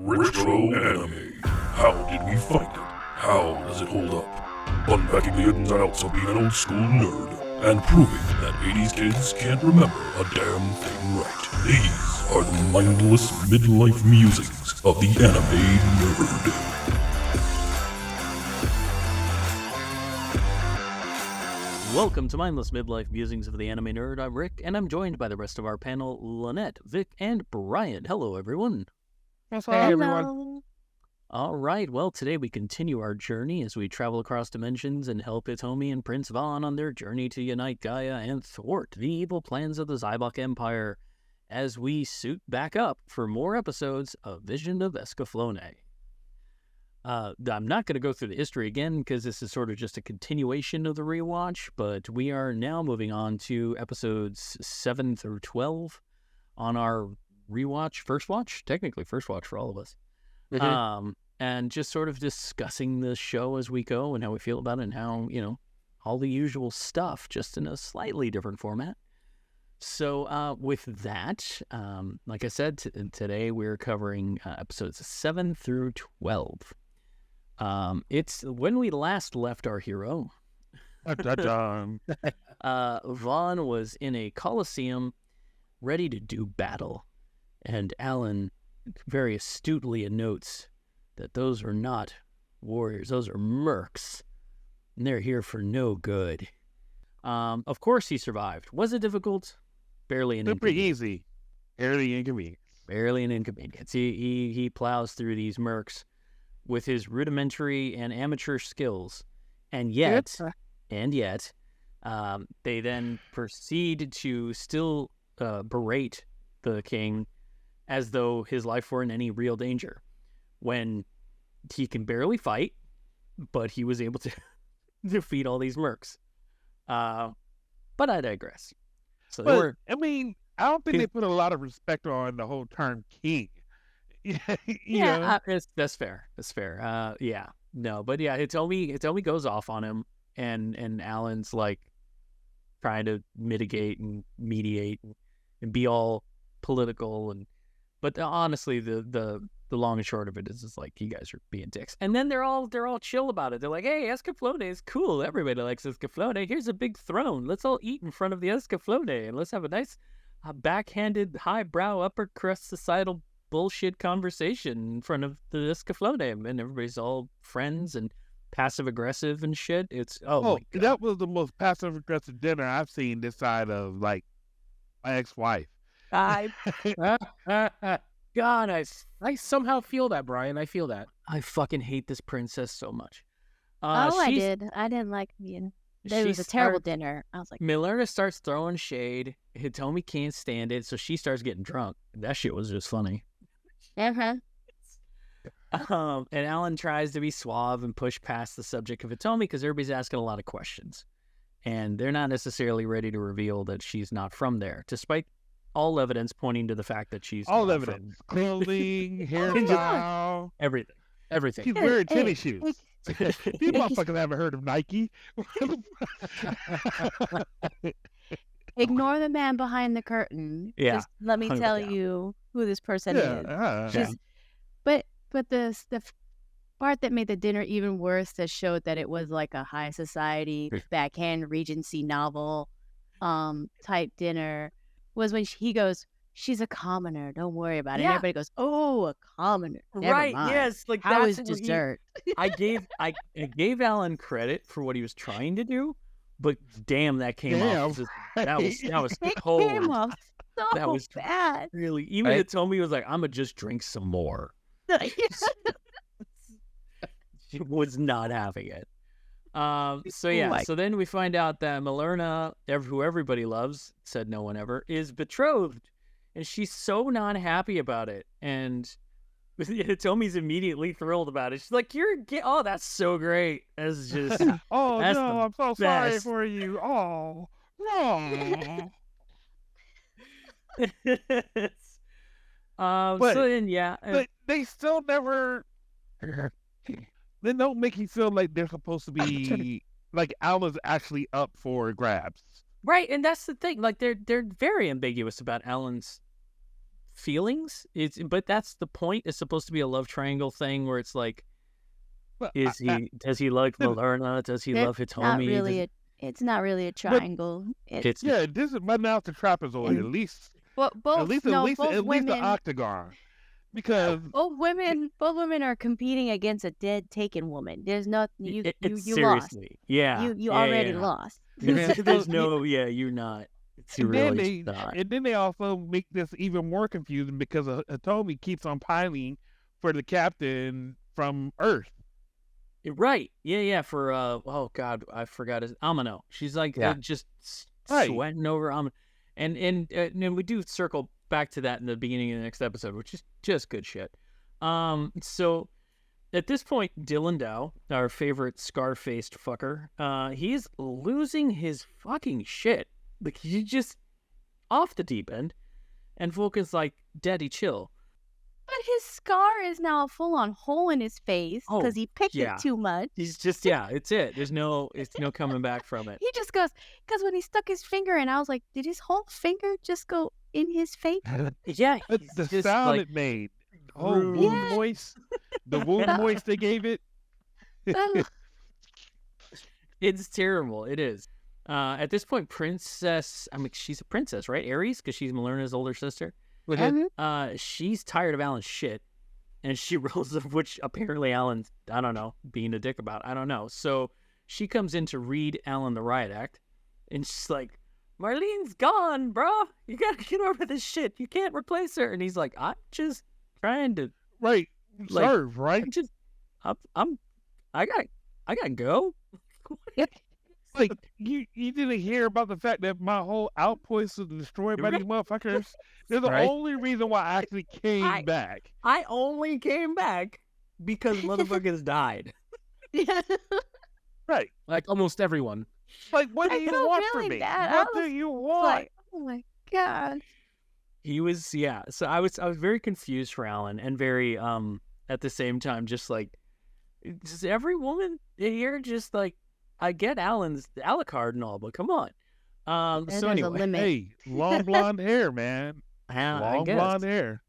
Retro anime. How did we find it? How does it hold up? Unpacking the ins and outs of being an old school nerd and proving that 80s kids can't remember a damn thing right. These are the mindless midlife musings of the anime nerd. Welcome to Mindless Midlife Musings of the Anime Nerd. I'm Rick, and I'm joined by the rest of our panel, Lynette, Vic, and Brian. Hello, everyone. Hey, everyone. All right, well, today we continue our journey as we travel across dimensions and help Hitomi and Prince Vaughn on their journey to unite Gaea and thwart the evil plans of the Zaibach Empire as we suit back up for more episodes of Vision of Escaflowne. I'm not going to go through the history again because this is sort of just a continuation of the rewatch, but we are now moving on to episodes 7 through 12 on our rewatch, first watch for all of us. Mm-hmm. And just sort of discussing the show as we go and how we feel about it and how, all the usual stuff, just in a slightly different format. So with that, like I said, today we're covering episodes 7 through 12. It's when we last left our hero. Vaughn was in a coliseum ready to do battle, and Alan very astutely notes that those are not warriors, those are mercs, and they're here for no good. Of course he survived. Was it difficult? Barely an Super inconvenience. easy. Barely inconvenient. Barely an inconvenience. He plows through these mercs with his rudimentary and amateur skills, and yet, they then proceed to still berate the king as though his life were in any real danger, when he can barely fight, but he was able to defeat all these mercs. But I digress. So I don't think they put a lot of respect on the whole term king. That's fair. That's fair. Hitomi goes off on him, and Alan's like trying to mitigate and mediate and be all political, but honestly, the long and short of it is like, you guys are being dicks. And then they're all chill about it. They're like, hey, Escaflowne is cool. Everybody likes Escaflowne. Here's a big throne. Let's all eat in front of the Escaflowne, and let's have a nice backhanded, highbrow, upper crust societal bullshit conversation in front of the Escaflowne, and everybody's all friends and passive aggressive and shit. It's my God. That was the most passive aggressive dinner I've seen this side of like my ex-wife. God, I somehow feel that, Brian. I feel that. I fucking hate this princess so much. I did. I didn't like it. It was a terrible dinner. I was like, Millerna starts throwing shade. Hitomi can't stand it, so she starts getting drunk. That shit was just funny. And Alan tries to be suave and push past the subject of Hitomi because everybody's asking a lot of questions, and they're not necessarily ready to reveal that she's not from there, despite all evidence pointing to the fact that she's all evidence, clothing, hairstyle, everything. She's wearing tennis shoes. You motherfuckers haven't heard of Nike. Ignore the man behind the curtain. Yeah. Just let me tell you who this person is. But the part that made the dinner even worse, that showed that it was like a high society backhand Regency novel type dinner, was when he goes, she's a commoner, don't worry about it. And everybody goes, oh, a commoner. Never mind. Yes, like how that's is dessert? I gave Alan credit for what he was trying to do, but damn, that came off. That was cold. It came off so that was bad. Really, even Hitomi was like, I'm gonna just drink some more. She was not having it. So then we find out that Millerna, who everybody loves, said no one ever, is betrothed, and she's so not happy about it. And Hitomi's immediately thrilled about it. She's like, oh, that's so great. That's just I'm so sorry for you. Oh, no. But they still never. They don't make you feel like they're supposed to be like Alan's actually up for grabs. Right, and that's the thing. Like they're very ambiguous about Alan's feelings. But that's the point. It's supposed to be a love triangle thing where it's like, Well, does he like Valerna? Does he love Hitomi? It's not really a triangle. It's yeah, this is but now it's a trapezoid. At least both the octagon. Because both women are competing against a dead taken woman. There's no you seriously lost. Yeah, you already lost. There's no you're not. It's really not. And then they also make this even more confusing because Hitomi keeps on piling for the captain from Earth. Right. Yeah. For oh god, I forgot his Amano. She's like just sweating over Amano, and we do circle back to that in the beginning of the next episode, which is just good shit. So at this point, Dylan Dow, our favorite scar-faced fucker, he's losing his fucking shit. Like he's just off the deep end, and Vulcan's like, "Daddy, chill." But his scar is now a full-on hole in his face because he picked it too much. He's just it's it. It's no coming back from it. He just goes because when he stuck his finger in, I was like, did his whole finger just go in his face? Yeah, the sound it made. Oh, wound moist. The wound moist they gave it. It's terrible. It is. At this point, Princess. I mean, she's a princess, right? Ares, because she's Malerna's older sister. She's tired of Alan's shit, and she rolls up, which apparently Alan's, I don't know, being a dick about. I don't know. So she comes in to read Alan the Riot Act, and she's like, "Marlene's gone, bro. You gotta get over this shit. You can't replace her." And he's like, "I'm just trying to serve, right? I gotta go." Like you didn't hear about the fact that my whole outpost was destroyed by these motherfuckers. They're the only reason why I actually came back. I only came back because motherfuckers died. Yeah. Right. Like almost everyone. Like, what do you want from me? What do you want? Like, oh my god. He was So I was very confused for Alan, and very at the same time just like, does every woman here just like, I get Alan's Alucard and all, but come on. So anyway, hey, long blonde hair, man. Long blonde hair.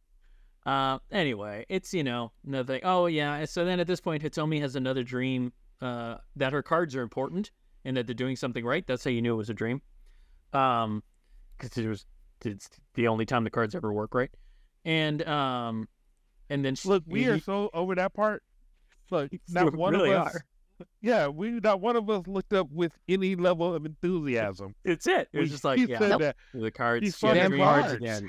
Anyway, it's another thing. Oh yeah. So then at this point, Hitomi has another dream that her cards are important and that they're doing something right. That's how you knew it was a dream. Because it's the only time the cards ever work right. And then look, we are so over that part. Look, not one really of us. Yeah, not one of us looked up with any level of enthusiasm. It's it. It was just like, the cards. She had a dream cards again.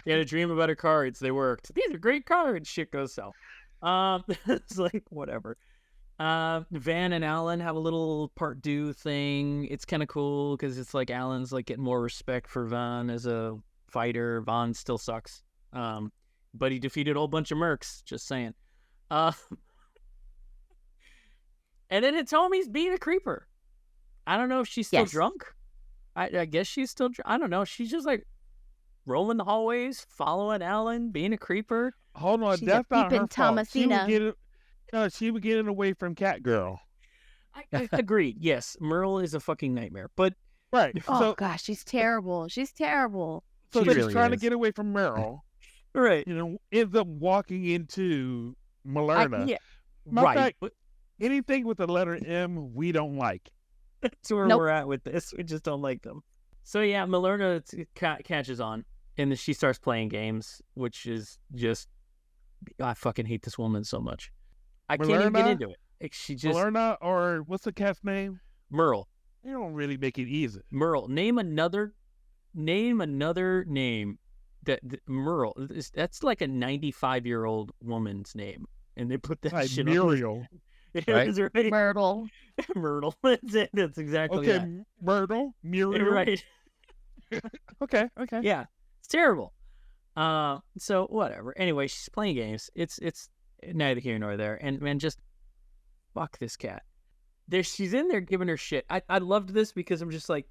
She had a dream about her cards. They worked. These are great cards. Shit goes south. It's like, whatever. Van and Alan have a little part due thing. It's kind of cool because it's like Alan's like getting more respect for Van as a fighter. Van still sucks. But he defeated a whole bunch of mercs. Just saying. And then Hitomi's being a creeper. I don't know if she's still drunk. I guess she's still drunk. I don't know. She's just like rolling the hallways, following Alan, being a creeper. Hold on, that's not her fault. She was getting away from Catgirl. I agreed. Yes, Merle is a fucking nightmare. But oh gosh, she's terrible. She's terrible. So she's trying to get away from Merle. Right. Ends up walking into Malerna. Right. Anything with the letter M, we don't like. That's where we're at with this. We just don't like them. So yeah, Malerna catches on, and then she starts playing games, which is just, I fucking hate this woman so much. I can't even get into it. She just Malerna, or what's the cat's name? Merle. You don't really make it easy. Merle. Name another name that Merle. That's like a 95-year-old woman's name, and they put that shit Muriel. on. Right? Myrtle. Myrtle. That's it. That's exactly that. Myrtle. Muriel. Right. Okay. Yeah. It's terrible. So whatever. Anyway, she's playing games. It's neither here nor there. And man, just fuck this cat. She's in there giving her shit. I loved this because I'm just like,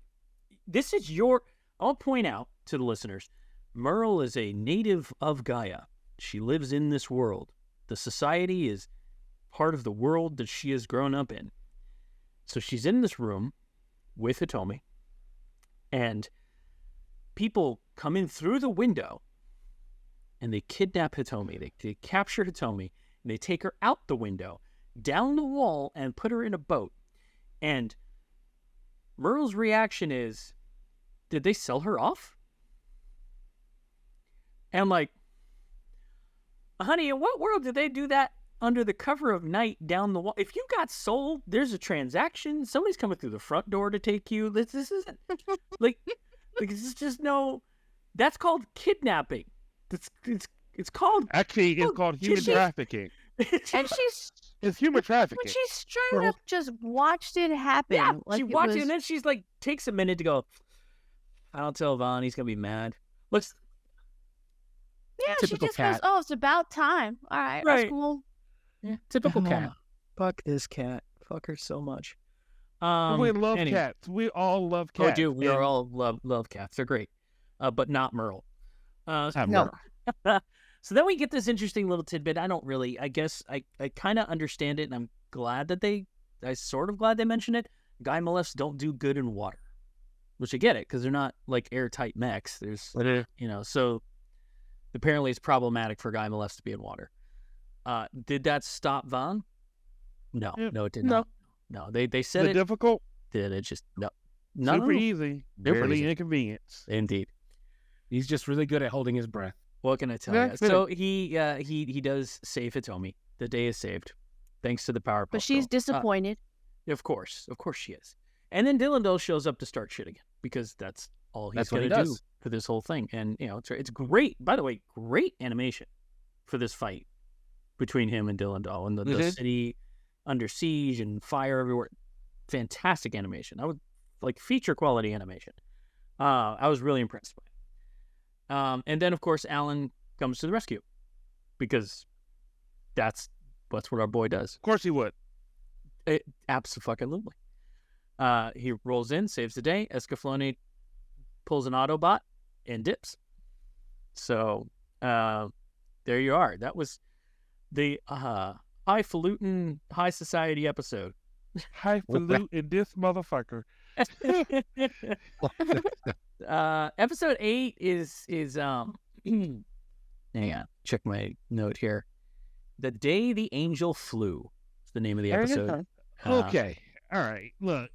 this is I'll point out to the listeners, Merle is a native of Gaea. She lives in this world. The society is part of the world that she has grown up in. So she's in this room with Hitomi, and people come in through the window and they kidnap Hitomi. They capture Hitomi, and they take her out the window, down the wall, and put her in a boat. And Merle's reaction is, did they sell her off? And I'm like, honey, in what world did they do that under the cover of night down the wall? If you got sold, there's a transaction. Somebody's coming through the front door to take you. This isn't like this is just no. That's called kidnapping. It's called it's called human trafficking. And it's human trafficking. But she straight up just watched it happen. Yeah, like she watched it, and then she's like, takes a minute to go, I don't tell Vaughn, he's gonna be mad. Looks. Yeah, Typical she just cat. goes, oh, it's about time. All right, Right. that's cool. Yeah, typical cat. Fuck this cat. Fuck her so much. We love anyway. cats. We all love cats. Oh, dude, we are all love cats. They're great, but not Merle. No. So then we get this interesting little tidbit. I guess I kind of understand it, and I'm glad that I sort of glad they mentioned it. Guy molests don't do good in water, which I get it, because they're not like airtight mechs. There's, so apparently it's problematic for guy molests to be in water. Did that stop Vaughn? No, no, it did not. No, they said it difficult. Did it just no? Super easy, barely inconvenience. Indeed. He's just really good at holding his breath. What can I tell you? So he does save Hitomi. The day is saved, thanks to the power. But she's disappointed. Of course she is. And then Dylan Dole shows up to start shit again, because that's all he's going to do for this whole thing. And it's great. By the way, great animation for this fight between him and Dylan Dole, and the city under siege and fire everywhere. Fantastic animation. I would like feature quality animation. I was really impressed by it. And then, of course, Alan comes to the rescue, because that's what our boy does. Of course he would. Absolutely. He rolls in, saves the day. Escaflowne pulls an Autobot and dips. So there you are. That was the highfalutin high society episode. Highfalutin this motherfucker. Episode 8 is hang on, check my note here. The Day the Angel Flew is the name of the episode. Okay. All right. Look.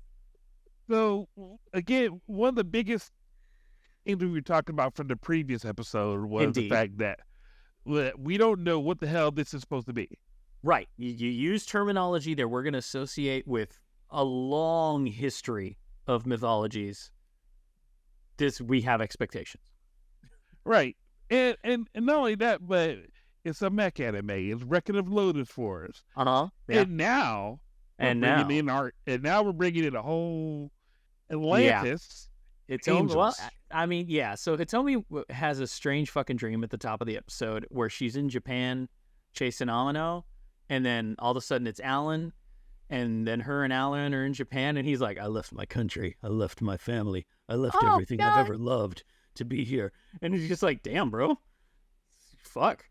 So again, one of the biggest things we were talking about from the previous episode was the fact that we don't know what the hell this is supposed to be. Right. You use terminology that we're going to associate with a long history of mythologies. We have expectations. Right. And not only that, but it's a mech anime. It's Record of Lotus for us. Uh-huh. Yeah. And now we're bringing in a whole Atlantis. Hitomi, well, I mean, yeah. So Hitomi has a strange fucking dream at the top of the episode where she's in Japan chasing Amano, and then all of a sudden it's Alan, and then her and Alan are in Japan, and he's like, I left my country, I left my family, I left everything I've ever loved to be here. And he's just like, damn, bro. Fuck.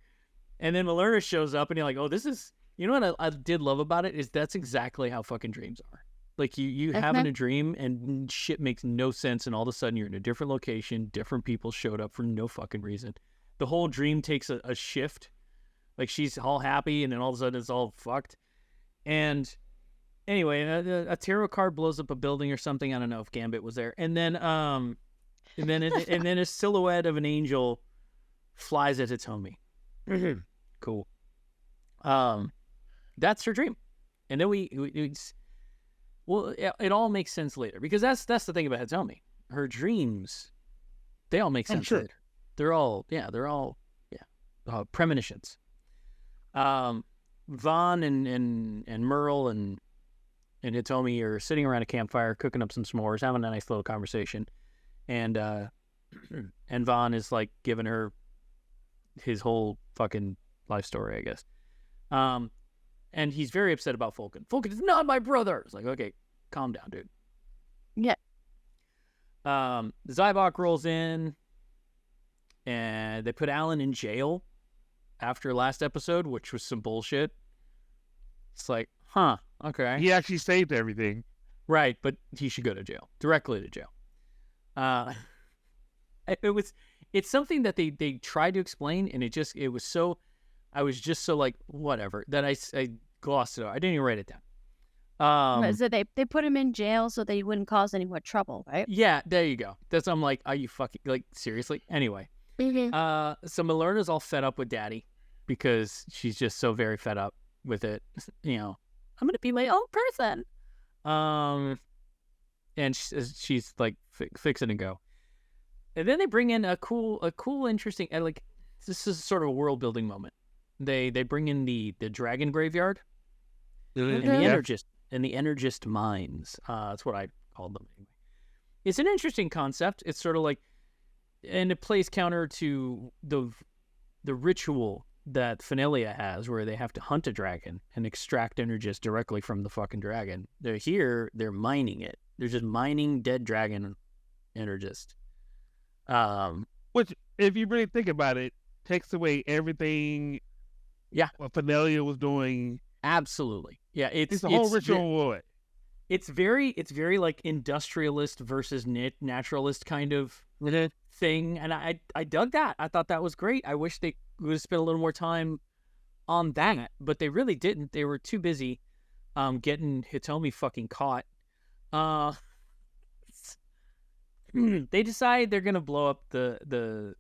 And then Malerna shows up, and you're like, oh, this is, you know what I did love about it is that's exactly how fucking dreams are. Like you having a dream and shit makes no sense, and all of a sudden you're in a different location, different people showed up for no fucking reason. The whole dream takes a shift. Like she's all happy, and then all of a sudden it's all fucked. And anyway, a tarot card blows up a building or something. I don't know if Gambit was there. And then and then a silhouette of an angel flies at Hitomi. Cool. That's her dream. And then it all makes sense later, because that's the thing about Hitomi. Her dreams, they all make sense later. They're all premonitions. Vaughn and Merle and Hitomi are sitting around a campfire cooking up some s'mores, having a nice little conversation, and Vaughn is like giving her his whole fucking life story, I guess. And he's very upset about Fulkin. Fulkin is not my brother. It's like, okay, calm down, dude. Yeah. Zaibach rolls in, and they put Alan in jail after last episode, which was some bullshit. It's like, huh, okay. He actually saved everything. Right, but he should go to jail. Directly to jail. it's something that they tried to explain, and it was so, I was just so like, whatever, that I glossed it out. I didn't even write it down. So they put him in jail so that he wouldn't cause any more trouble, right? Yeah, there you go. I'm like, are you fucking, like, seriously? Anyway. Mm-hmm. So Malerna's all fed up with Daddy because she's just so very fed up with it. You know, I'm gonna be my own person. And she's like fixing to go. And then they bring in a cool, interesting, like, this is sort of a world building moment. They bring in the dragon graveyard and the Energist mines. That's what I called them anyway. It's an interesting concept. It's sort of like, and it plays counter to the ritual that Finalia has, where they have to hunt a dragon and extract Energist directly from the fucking dragon. They're mining it. They're just mining dead dragon Energist. Which, if you really think about it, takes away everything. Yeah, what Finalia was doing. Absolutely. Yeah, it's a whole ritual. It's very like industrialist versus naturalist kind of thing, and I dug that. I thought that was great. I wish they would have spent a little more time on that, but they really didn't. They were too busy getting Hitomi fucking caught. They decide they're gonna blow up the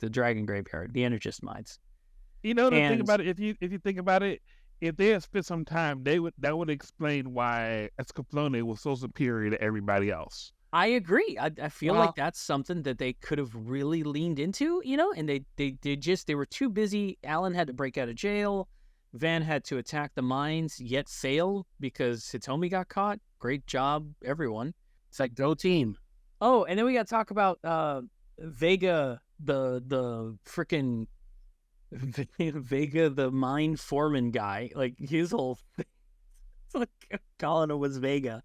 dragon graveyard, the Energist mines. You know, the thing about it, if you think about it, if they had spent some time, that would explain why Escaflowne was so superior to everybody else. I agree. I feel like that's something that they could have really leaned into, you know, and they were too busy. Alan had to break out of jail. Van had to attack the mines, yet fail because Hitomi got caught. Great job, everyone. It's like, go team. Oh, and then we got to talk about Vega, the freaking Vega, the mine foreman guy. Like, his whole thing. It's like calling him was Vega.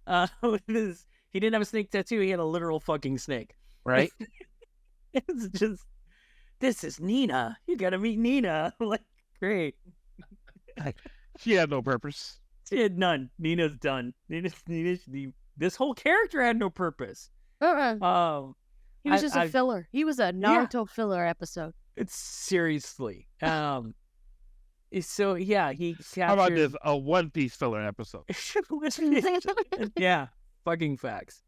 He didn't have a snake tattoo. He had a literal fucking snake. Right? It's just, this is Nina. You got to meet Nina. Like, great. She had no purpose. She had none. Nina's done. This whole character had no purpose. He was just a filler. He was a Naruto filler episode. It's seriously. So yeah, he captured... How about this? A One Piece filler episode. Yeah, fucking facts.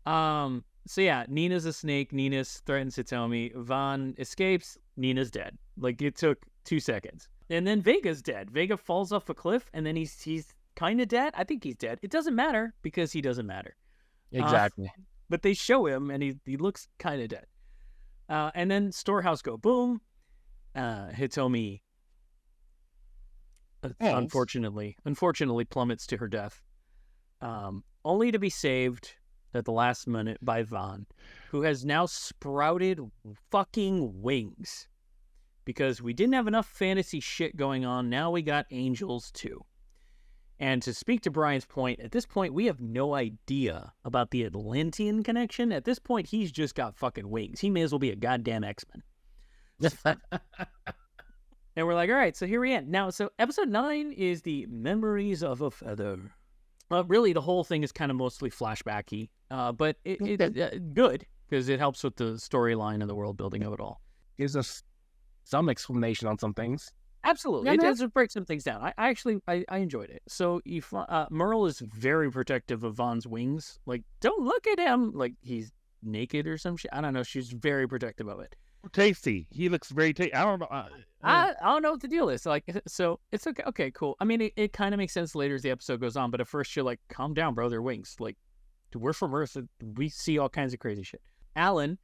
So yeah, Nina's a snake. Nina threatens Hitomi. Van escapes. Nina's dead. Like, it took 2 seconds. And then Vega's dead. Vega falls off a cliff, and then he's kind of dead. I think he's dead. It doesn't matter because he doesn't matter. Exactly. But they show him, and he looks kind of dead. And then Storehouse go boom. Hitomi, unfortunately plummets to her death, only to be saved at the last minute by Van, who has now sprouted fucking wings. Because we didn't have enough fantasy shit going on, now we got angels too. And to speak to Brian's point, at this point, we have no idea about the Atlantean connection. At this point, he's just got fucking wings. He may as well be a goddamn X-Men. And we're like, all right, so here we end. Now, so episode 9 is the Memories of a Feather. Really, the whole thing is kind of mostly flashbacky, but it's good because it helps with the storyline and the world building of it all. Gives us some explanation on some things. Absolutely. It does break some things down. I actually enjoyed it. So Merle is very protective of Van's wings. Like, don't look at him. Like, he's naked or some shit. I don't know. She's very protective of it. Tasty. He looks very tasty. I don't know. I don't know what the deal is. Like, so it's okay. Okay, cool. I mean, it kind of makes sense later as the episode goes on, but at first you're like, calm down, bro. They're wings. Like, we're from Earth. We see all kinds of crazy shit. Alan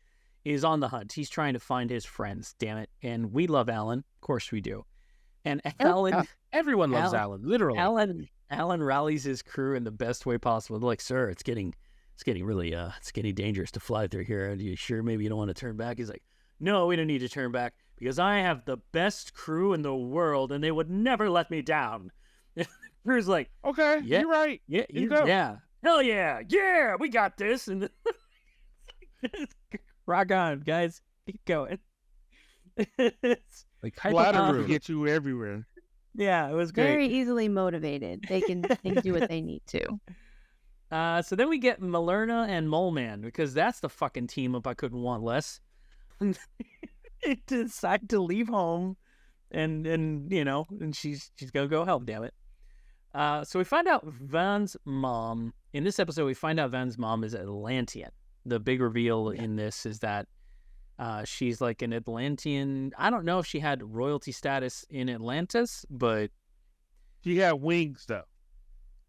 is on the hunt. He's trying to find his friends, damn it. And we love Alan. Of course we do. And Alan... everyone loves Alan, literally. Alan rallies his crew in the best way possible. They're like, sir, it's getting really, it's getting dangerous to fly through here. Are you sure maybe you don't want to turn back? He's like, no, we don't need to turn back because I have the best crew in the world and they would never let me down. Crew's like, okay, yeah, you're right. Yeah, yeah. Hell yeah. Yeah, we got this. And rock on, guys. Keep going. It's like flattery will get you everywhere. Yeah, it was great. Very easily motivated. They can do what they need to. So then we get Malerna and Mole Man because that's the fucking team up I couldn't want less. decide to leave home, and she's gonna go help. Damn it. So we find out Van's mom in this episode. We find out Van's mom is Atlantean. The big reveal in this is that she's like an Atlantean. I don't know if she had royalty status in Atlantis, but she had wings though.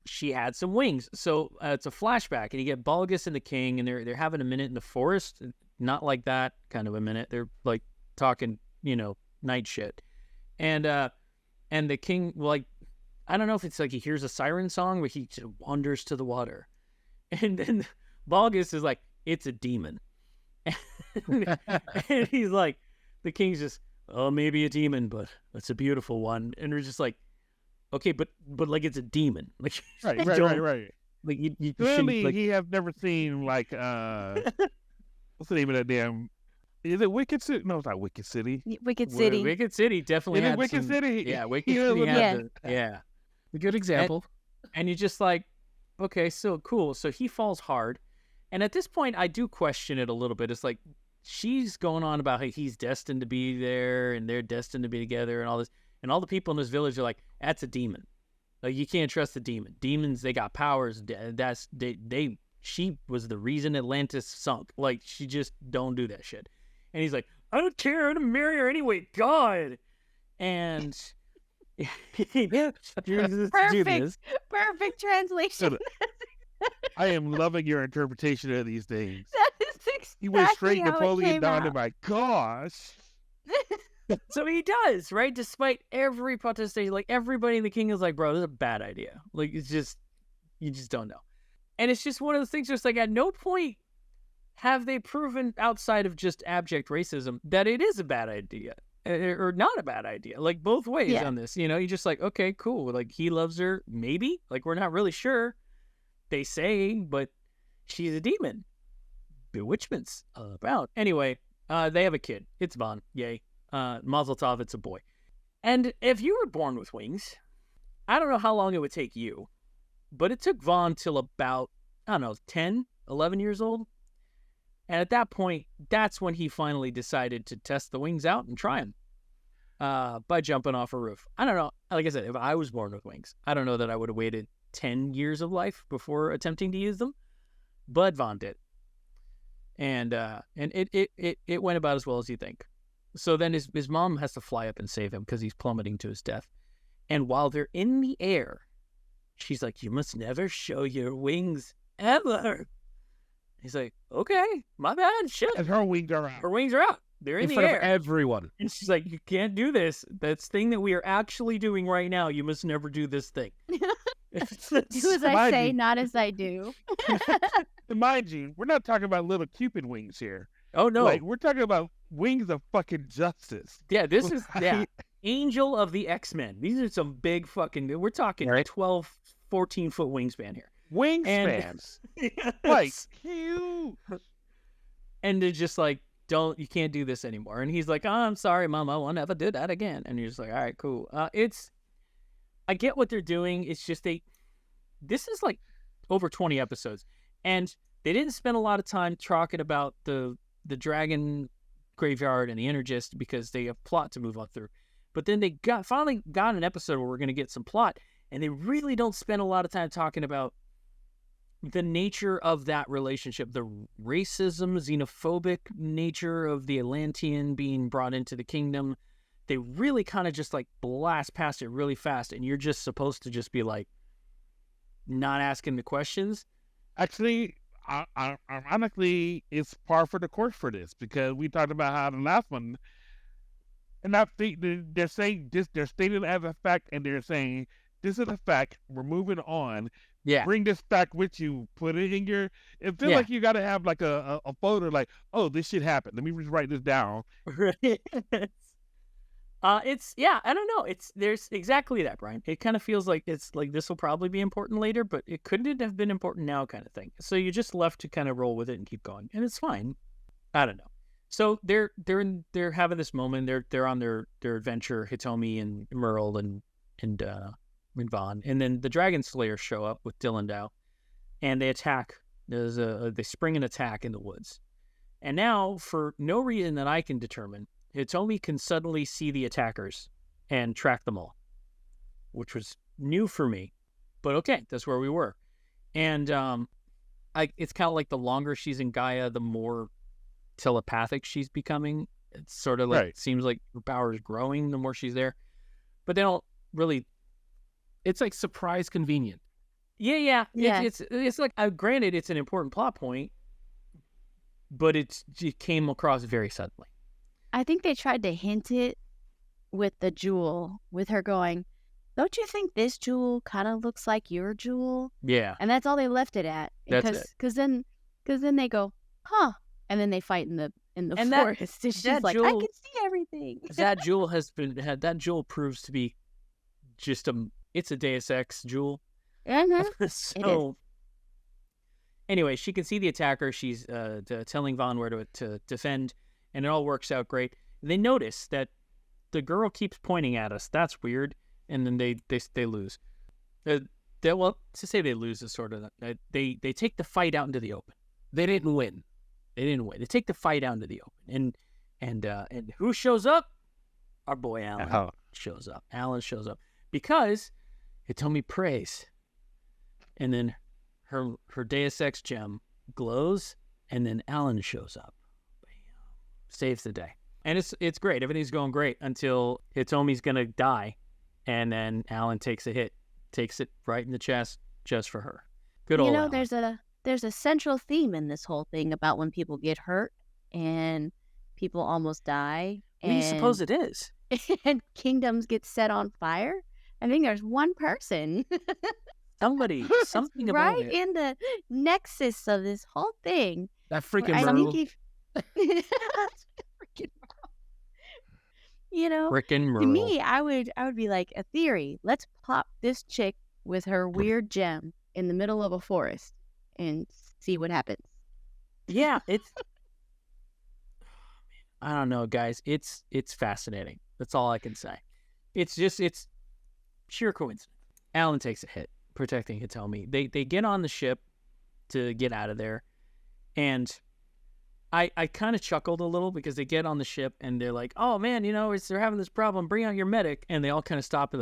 She had some wings. So it's a flashback, and you get Balgus and the king, and they're having a minute in the forest. Not like that kind of a minute. They're like talking, night shit. And the king, like, I don't know if it's like he hears a siren song, but he just wanders to the water. And then Balgus is like, it's a demon. And he's like, the king's just, oh, maybe a demon, but it's a beautiful one. And we're just like, okay, but like it's a demon. Like right. Like you clearly like... he have never seen like what's the name of that damn? Is it Wicked City? No, it's not Wicked City. Wicked City. Wicked City definitely had Wicked some... City. Yeah, Wicked City had a good example. And you're just like, okay, so cool. So he falls hard. And at this point, I do question it a little bit. It's like, she's going on about how he's destined to be there and they're destined to be together and all this. And all the people in this village are like, that's a demon. Like, you can't trust the demon. Demons, they got powers. She was the reason Atlantis sunk. Like, she just don't do that shit. And he's like, I don't care. I'm going to marry her anyway. God. And... Perfect translation. I am loving your interpretation of these things. That is exactly he went straight how Napoleon down out. to my gosh. So he does, right? Despite every protestation, like everybody in the king is like, bro, this is a bad idea. Like, it's just, you just don't know. And it's just one of those things, just like at no point have they proven outside of just abject racism that it is a bad idea. Or not a bad idea, like both ways on this, you're just like, okay, cool. Like, he loves her, maybe, like, we're not really sure. They say, but she's a demon. Bewitchment's about. Anyway, they have a kid. It's Van. Yay. Mazel tov, it's a boy. And if you were born with wings, I don't know how long it would take you, but it took Van till about, 10, 11 years old. And at that point, that's when he finally decided to test the wings out and try them by jumping off a roof. I don't know. Like I said, if I was born with wings, I don't know that I would have waited 10 years of life before attempting to use them. But Vaughn did. And it went about as well as you think. So then his mom has to fly up and save him because he's plummeting to his death. And while they're in the air, she's like, you must never show your wings ever. He's like, okay, my bad, shit. And her wings are out. Her wings are out. They're in the front air. of everyone. And she's like, you can't do this. That's thing that we are actually doing right now. You must never do this thing. Do as I say, not as I do. Mind you, we're not talking about little Cupid wings here. Oh, no. Like, we're talking about wings of fucking justice. Yeah, this is, Angel of the X-Men. These are some big fucking, we're talking 12, 14-foot wingspan here. Wingspans. Like, huge. And they're just like, you can't do this anymore. And he's like, oh, I'm sorry, Mom, I won't ever do that again. And you're just like, all right, cool. I get what they're doing. It's just this is like over 20 episodes. And they didn't spend a lot of time talking about the dragon graveyard and the Energist because they have plot to move on through. But then they finally got an episode where we're going to get some plot. And they really don't spend a lot of time talking about the nature of that relationship, the racism, xenophobic nature of the Atlantean being brought into the kingdom. They really kind of just like blast past it really fast, and you're just supposed to just be like not asking the questions. Actually, ironically, it's par for the course for this because we talked about how the last one, and they're saying this, they're stating it as a fact, and they're saying this is a fact. We're moving on. Yeah. Bring this back with you. Put it in your. It feels like you got to have like a photo, like, oh, this shit happened. Let me just write this down. Right. I don't know. There's exactly that, Brian. It kind of feels like it's like this will probably be important later, but it couldn't have been important now, kind of thing. So you're just left to kind of roll with it and keep going, and it's fine. I don't know. So they're having this moment. They're on their adventure. Hitomi and Merle and Vaughn, and then the Dragon Slayers show up with Dylan Dow, and they attack. They spring an attack in the woods, And now, for no reason that I can determine, Hitomi can suddenly see the attackers and track them all, which was new for me. But okay, that's where we were. And it's kind of like the longer she's in Gaea, the more telepathic she's becoming. It's sort of like, seems like her power is growing the more she's there. But they don't really... It's like surprise convenient. Yeah. It's like, granted, it's an important plot point, but it came across very suddenly. I think they tried to hint it with the jewel, with her going, don't you think this jewel kind of looks like your jewel? Yeah. And that's all they left it at. Because then they go, huh? And then they fight in the forest. It's just like, jewel, I can see everything. That jewel proves to be just it's a Deus Ex jewel. Mm-hmm. So anyway, she can see the attacker. She's telling Vaughn where to defend, and it all works out great. They notice that the girl keeps pointing at us. That's weird. And then they lose. To say they lose is sort of they take the fight out into the open. They didn't win. They take the fight out into the open. And who shows up? Our boy Alan shows up. Alan shows up because Hitomi prays, and then her Deus Ex gem glows, and then Alan shows up, saves the day, and it's great. Everything's going great until Hitomi's gonna die, and then Alan takes a hit, takes it right in the chest just for her. Good old Alan. There's a central theme in this whole thing about when people get hurt and people almost die. What do you suppose it is? And kingdoms get set on fire. I think there's one person. Something about it. Right in the nexus of this whole thing. That freaking Merle. Freaking Merle. Frickin' Merle. To me, I would be like, a theory. Let's plop this chick with her weird gem in the middle of a forest and see what happens. Yeah, it's... I don't know, guys. It's fascinating. That's all I can say. It's sheer coincidence. Alan takes a hit, protecting Hitomi. They get on the ship to get out of there, and I kind of chuckled a little because they get on the ship and they're like, "Oh man, they're having this problem. Bring out your medic." And they all kind of stop and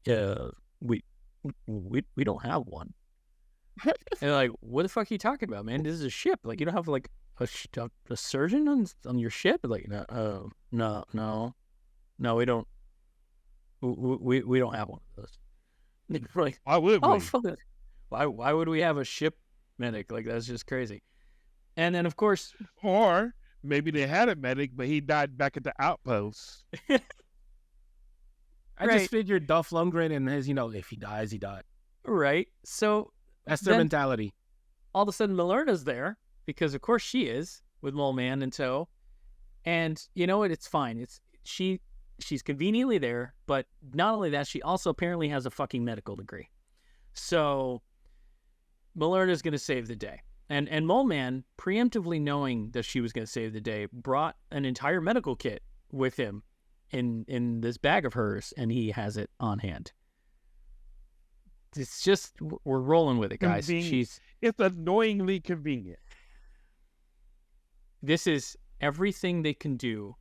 they're like, we don't have one. And they're like, "What the fuck are you talking about, man? This is a ship. Like, you don't have like a surgeon on your ship?" Like, no, we don't. We don't have one of those. Like, why would we? Oh, fuck it. Why would we have a ship medic? Like, that's just crazy. And then, of course... Or maybe they had a medic, but he died back at the outpost. I just figured Dolph Lundgren and his, if he dies, he died. Right. So... That's their mentality. All of a sudden, Milerna's there, because of course she is, with Mole Man in tow. And you know what? It's fine. She's conveniently there, but not only that, she also apparently has a fucking medical degree. So Milerna's going to save the day. And Mole Man, preemptively knowing that she was going to save the day, brought an entire medical kit with him in this bag of hers, and he has it on hand. It's just, we're rolling with it, guys. It's annoyingly convenient. This is everything they can do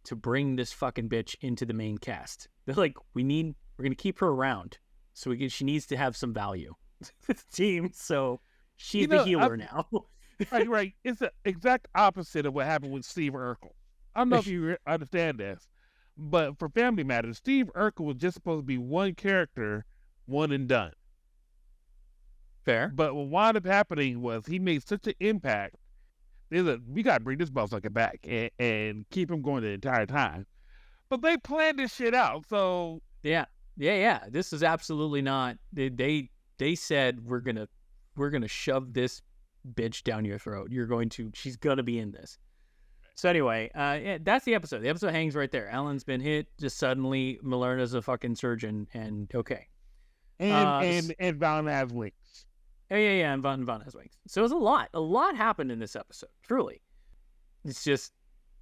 to bring this fucking bitch into the main cast. They're like, we're going to keep her around. So she needs to have some value to the team. So she's the healer now. Right. It's the exact opposite of what happened with Steve Urkel. I don't know if you understand this, but for Family Matters, Steve Urkel was just supposed to be one character, one and done. Fair. But what wound up happening was he made such an impact. They said, we got to bring this motherfucker back and keep him going the entire time. But they planned this shit out, so... Yeah. This is absolutely not... They said, we're gonna shove this bitch down your throat. She's gonna be in this. So anyway, that's the episode. The episode hangs right there. Alan's been hit, just suddenly Milerna's a fucking surgeon, and okay. And Vaughn has wings. Yeah, and Vaughn has wings. So it was a lot happened in this episode, truly. It's just,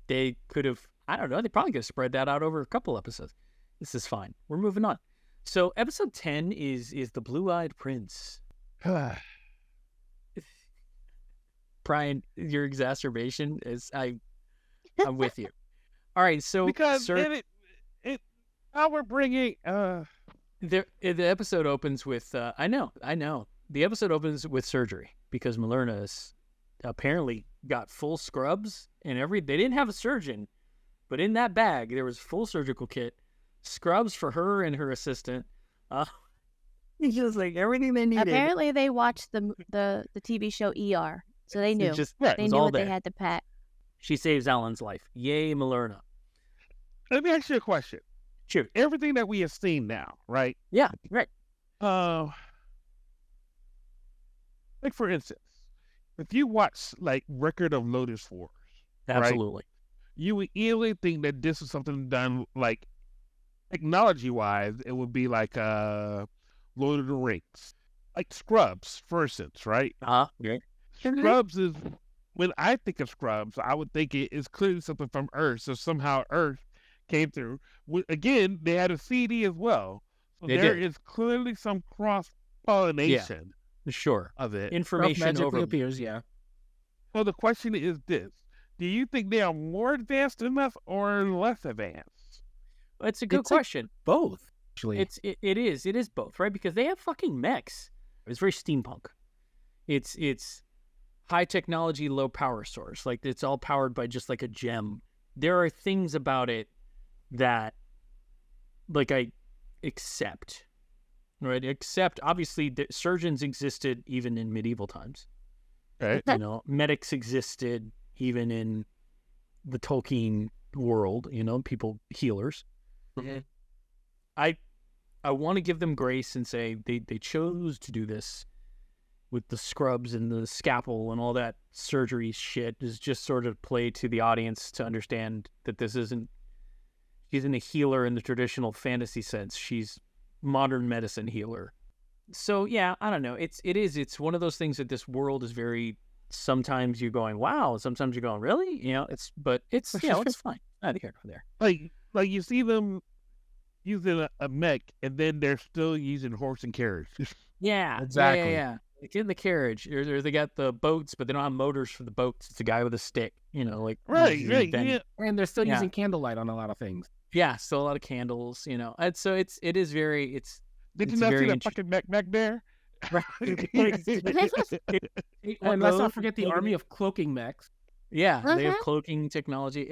they could have, I don't know, they probably could have spread that out over a couple episodes. This is fine. We're moving on. So episode 10 is the Blue-Eyed Prince. Brian, your exacerbation is I'm with you. All right, so because how we're bringing the episode opens with I know the episode opens with surgery because Malerna's apparently got full scrubs and they didn't have a surgeon, but in that bag there was full surgical kit, scrubs for her and her assistant. It's just like everything they needed. Apparently, they watched the TV show ER, so they knew. They knew what they had to pack. She saves Alan's life. Yay, Malerna. Let me ask you a question. Sure. Everything that we have seen now, right? Yeah, right. Like for instance, if you watch like Record of Lotus Wars, absolutely, right, you would easily think that this is something done like technology-wise. It would be like Lord of the Rings, like Scrubs, for instance, right? Yeah. Scrubs is, when I think of Scrubs, I would think it is clearly something from Earth. So somehow Earth came through. Again, they had a CD as well. So there is clearly some cross-pollination. Yeah, sure. Of it. Information over appears, yeah. So the question is this. Do you think they are more advanced than us or less advanced? It's a good question. Both. Actually. It is both, right? Because they have fucking mechs. It's very steampunk. It's high technology, low power source. Like it's all powered by just like a gem. There are things about it that like I accept. Right? Except obviously the surgeons existed even in medieval times. Right. You know, medics existed even in the Tolkien world, you know, people healers. Mm-hmm. I want to give them grace and say they chose to do this with the scrubs and the scalpel and all that surgery shit is just sort of play to the audience to understand that she's isn't a healer in the traditional fantasy sense. She's modern medicine healer. So yeah, I don't know. It's one of those things that this world is very, sometimes you're going, wow, sometimes you're going, really? You know, it's fine. Neither here nor there. Like you see them using a mech, and then they're still using horse and carriage. Yeah, exactly. Yeah. They get in the carriage, or they got the boats, but they don't have motors for the boats. It's a guy with a stick, you know, like right. Yeah. And they're still using candlelight on a lot of things. Yeah, still a lot of candles, you know. And so it is very. Did you not see that fucking mech there? And let's not forget the army of cloaking mechs. Yeah, they have cloaking technology.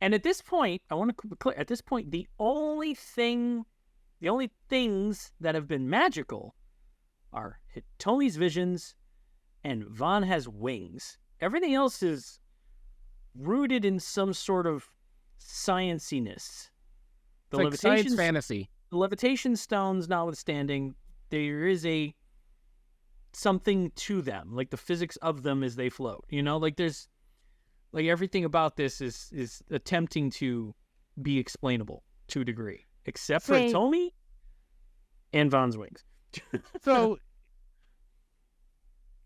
And at this point, I want to be clear. At this point, the only things that have been magical are Hitomi's visions, and Vaughn has wings. Everything else is rooted in some sort of scienciness. The like science fantasy. The levitation stones notwithstanding, there is something to them, like the physics of them as they float. You know, like there's like everything about this is attempting to be explainable to a degree, except for Hitomi and Vaughn's wings. So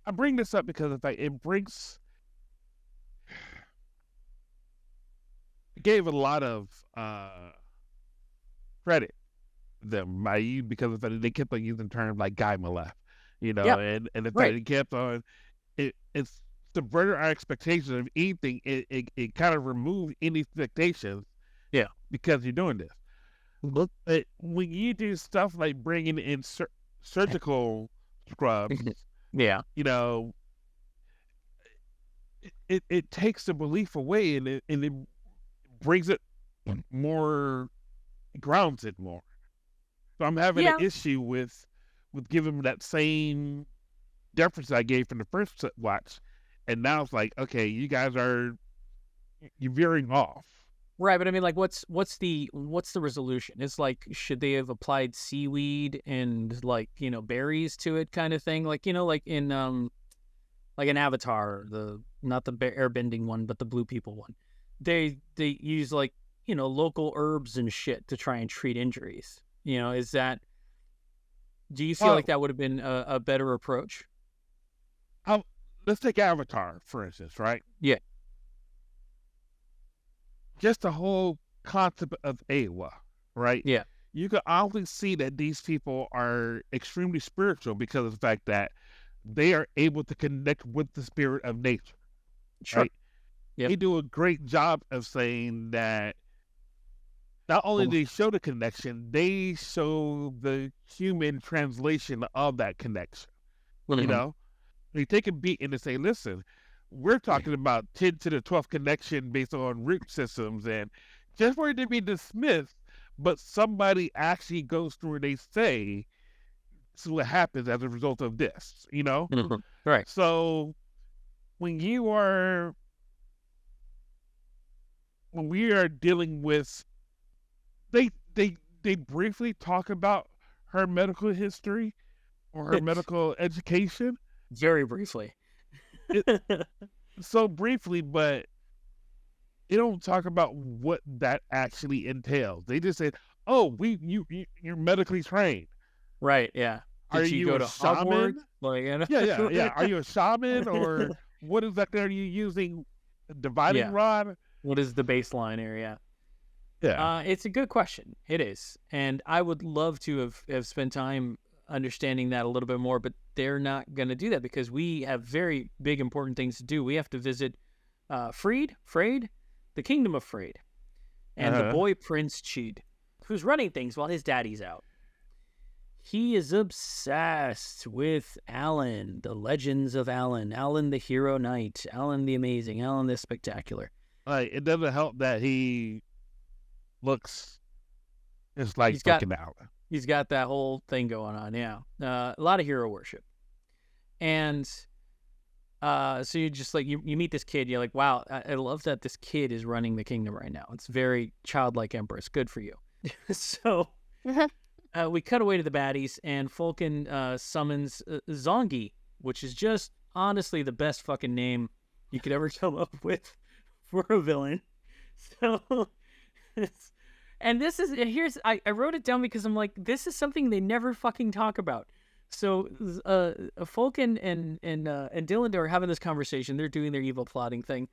I bring this up because it gave a lot of credit them because of that they kept on using terms like Guy Malef, you know, and the fact it kept on it's subverted our expectations of anything. It kind of removed any expectations, because you're doing this. But when you do stuff like bringing in surgical scrubs, you know, it takes the belief away and it brings it more, grounds it more. So I'm having an issue with giving them that same deference I gave from the first watch, and now it's like, okay, you're veering off. Right, but I mean, like, what's the resolution? It's like, should they have applied seaweed and like, you know, berries to it, kind of thing? Like, you know, like in like an Avatar, not the airbending one, but the blue people one. They use like, you know, local herbs and shit to try and treat injuries. You know, do you feel like that would have been a better approach? Let's take Avatar, for instance, right? Yeah. Just the whole concept of Awa, right? Yeah. You can obviously see that these people are extremely spiritual because of the fact that they are able to connect with the spirit of nature. Sure. Right? Yep. They do a great job of saying that not only do they show the connection, they show the human translation of that connection. You know, they take a beat and they say, listen, we're talking about 10 to the 12th connection based on root systems, and just for it to be dismissed, but somebody actually goes through and they say, so what happens as a result of this, you know? Right. So when we are dealing with, they briefly talk about her medical history or her medical education. Very briefly. So briefly, but they don't talk about what that actually entails. They just said, "Oh, you're medically trained." Right. Yeah. Are you go to shaman? Like, you know? Yeah. Are you a shaman, or what exactly are you using? A dividing rod? What is the baseline area? Yeah. It's a good question. It is. And I would love to have spent time understanding that a little bit more, but they're not going to do that because we have very big, important things to do. We have to visit Freyd, the kingdom of Freyd, and the boy Prince Chid, who's running things while his daddy's out. He is obsessed with Alan, the legends of Alan the hero knight, Alan the amazing, Alan the spectacular. It doesn't help that he looks just like fucking Alan. He's got that whole thing going on, yeah. A lot of hero worship. And so you just like, you meet this kid, you're like, wow, I love that this kid is running the kingdom right now. It's very childlike empress. Good for you. So we cut away to the baddies, and Fulkin summons Zongi, which is just honestly the best fucking name you could ever come up with for a villain. So and this is, I wrote it down because I'm like, this is something they never fucking talk about. So Fulkin and Dylan are having this conversation. They're doing their evil plotting thing,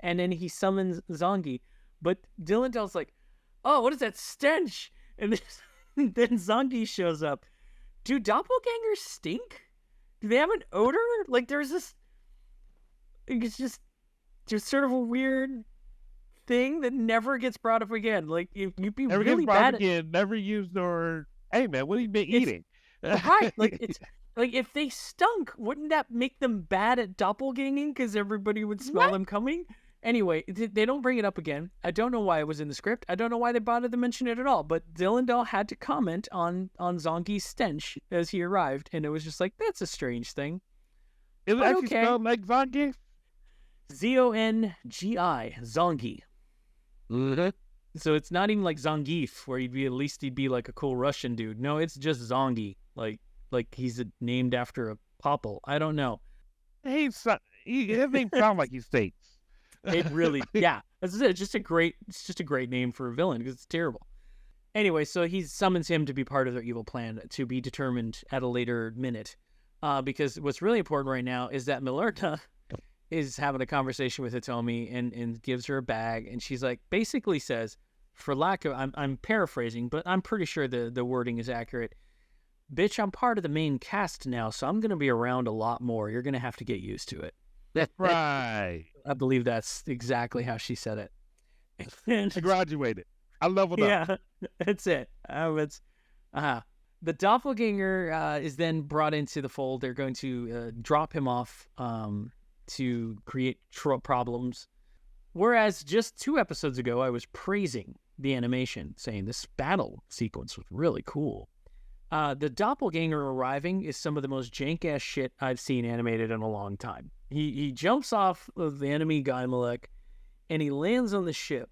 and then he summons Zongi, but Dylan's like, oh, what is that stench? And then Zongi shows up. Do doppelgangers stink? Do they have an odor? Like, there's this, it's just sort of a weird thing that never gets brought up again. Like, you'd be never really gets brought bad up again, never used, or, hey man, what have you been eating? Right, like, it's like, if they stunk, wouldn't that make them bad at doppelganging because everybody would smell them coming? Anyway, they don't bring it up again. I don't know why it was in the script. I don't know why they bothered to mention it at all. But Dylan had to comment on Zongi's stench as he arrived, and it was just like, that's a strange thing. Is it actually spelled like Zongi? Zongi, Zongi. So it's not even like Zangief, where he'd be like a cool Russian dude. No, it's just Zongi, like he's named after a popple. I don't know. His name sounds like he states. It really, yeah. It's just a great name for a villain because it's terrible. Anyway, so he summons him to be part of their evil plan, to be determined at a later minute. Because what's really important right now is that Milerta is having a conversation with Hitomi and gives her a bag, and she's like, basically says, for lack of, I'm paraphrasing, but I'm pretty sure the wording is accurate. Bitch, I'm part of the main cast now, so I'm going to be around a lot more. You're going to have to get used to it. Right. I believe that's exactly how she said it. And I graduated. I leveled up. Yeah, that's it. The doppelganger is then brought into the fold. They're going to drop him off to create problems. Whereas just 2 episodes ago, I was praising the animation, saying this battle sequence was really cool. The doppelganger arriving is some of the most jank-ass shit I've seen animated in a long time. He jumps off of the enemy Gaimalek, and he lands on the ship.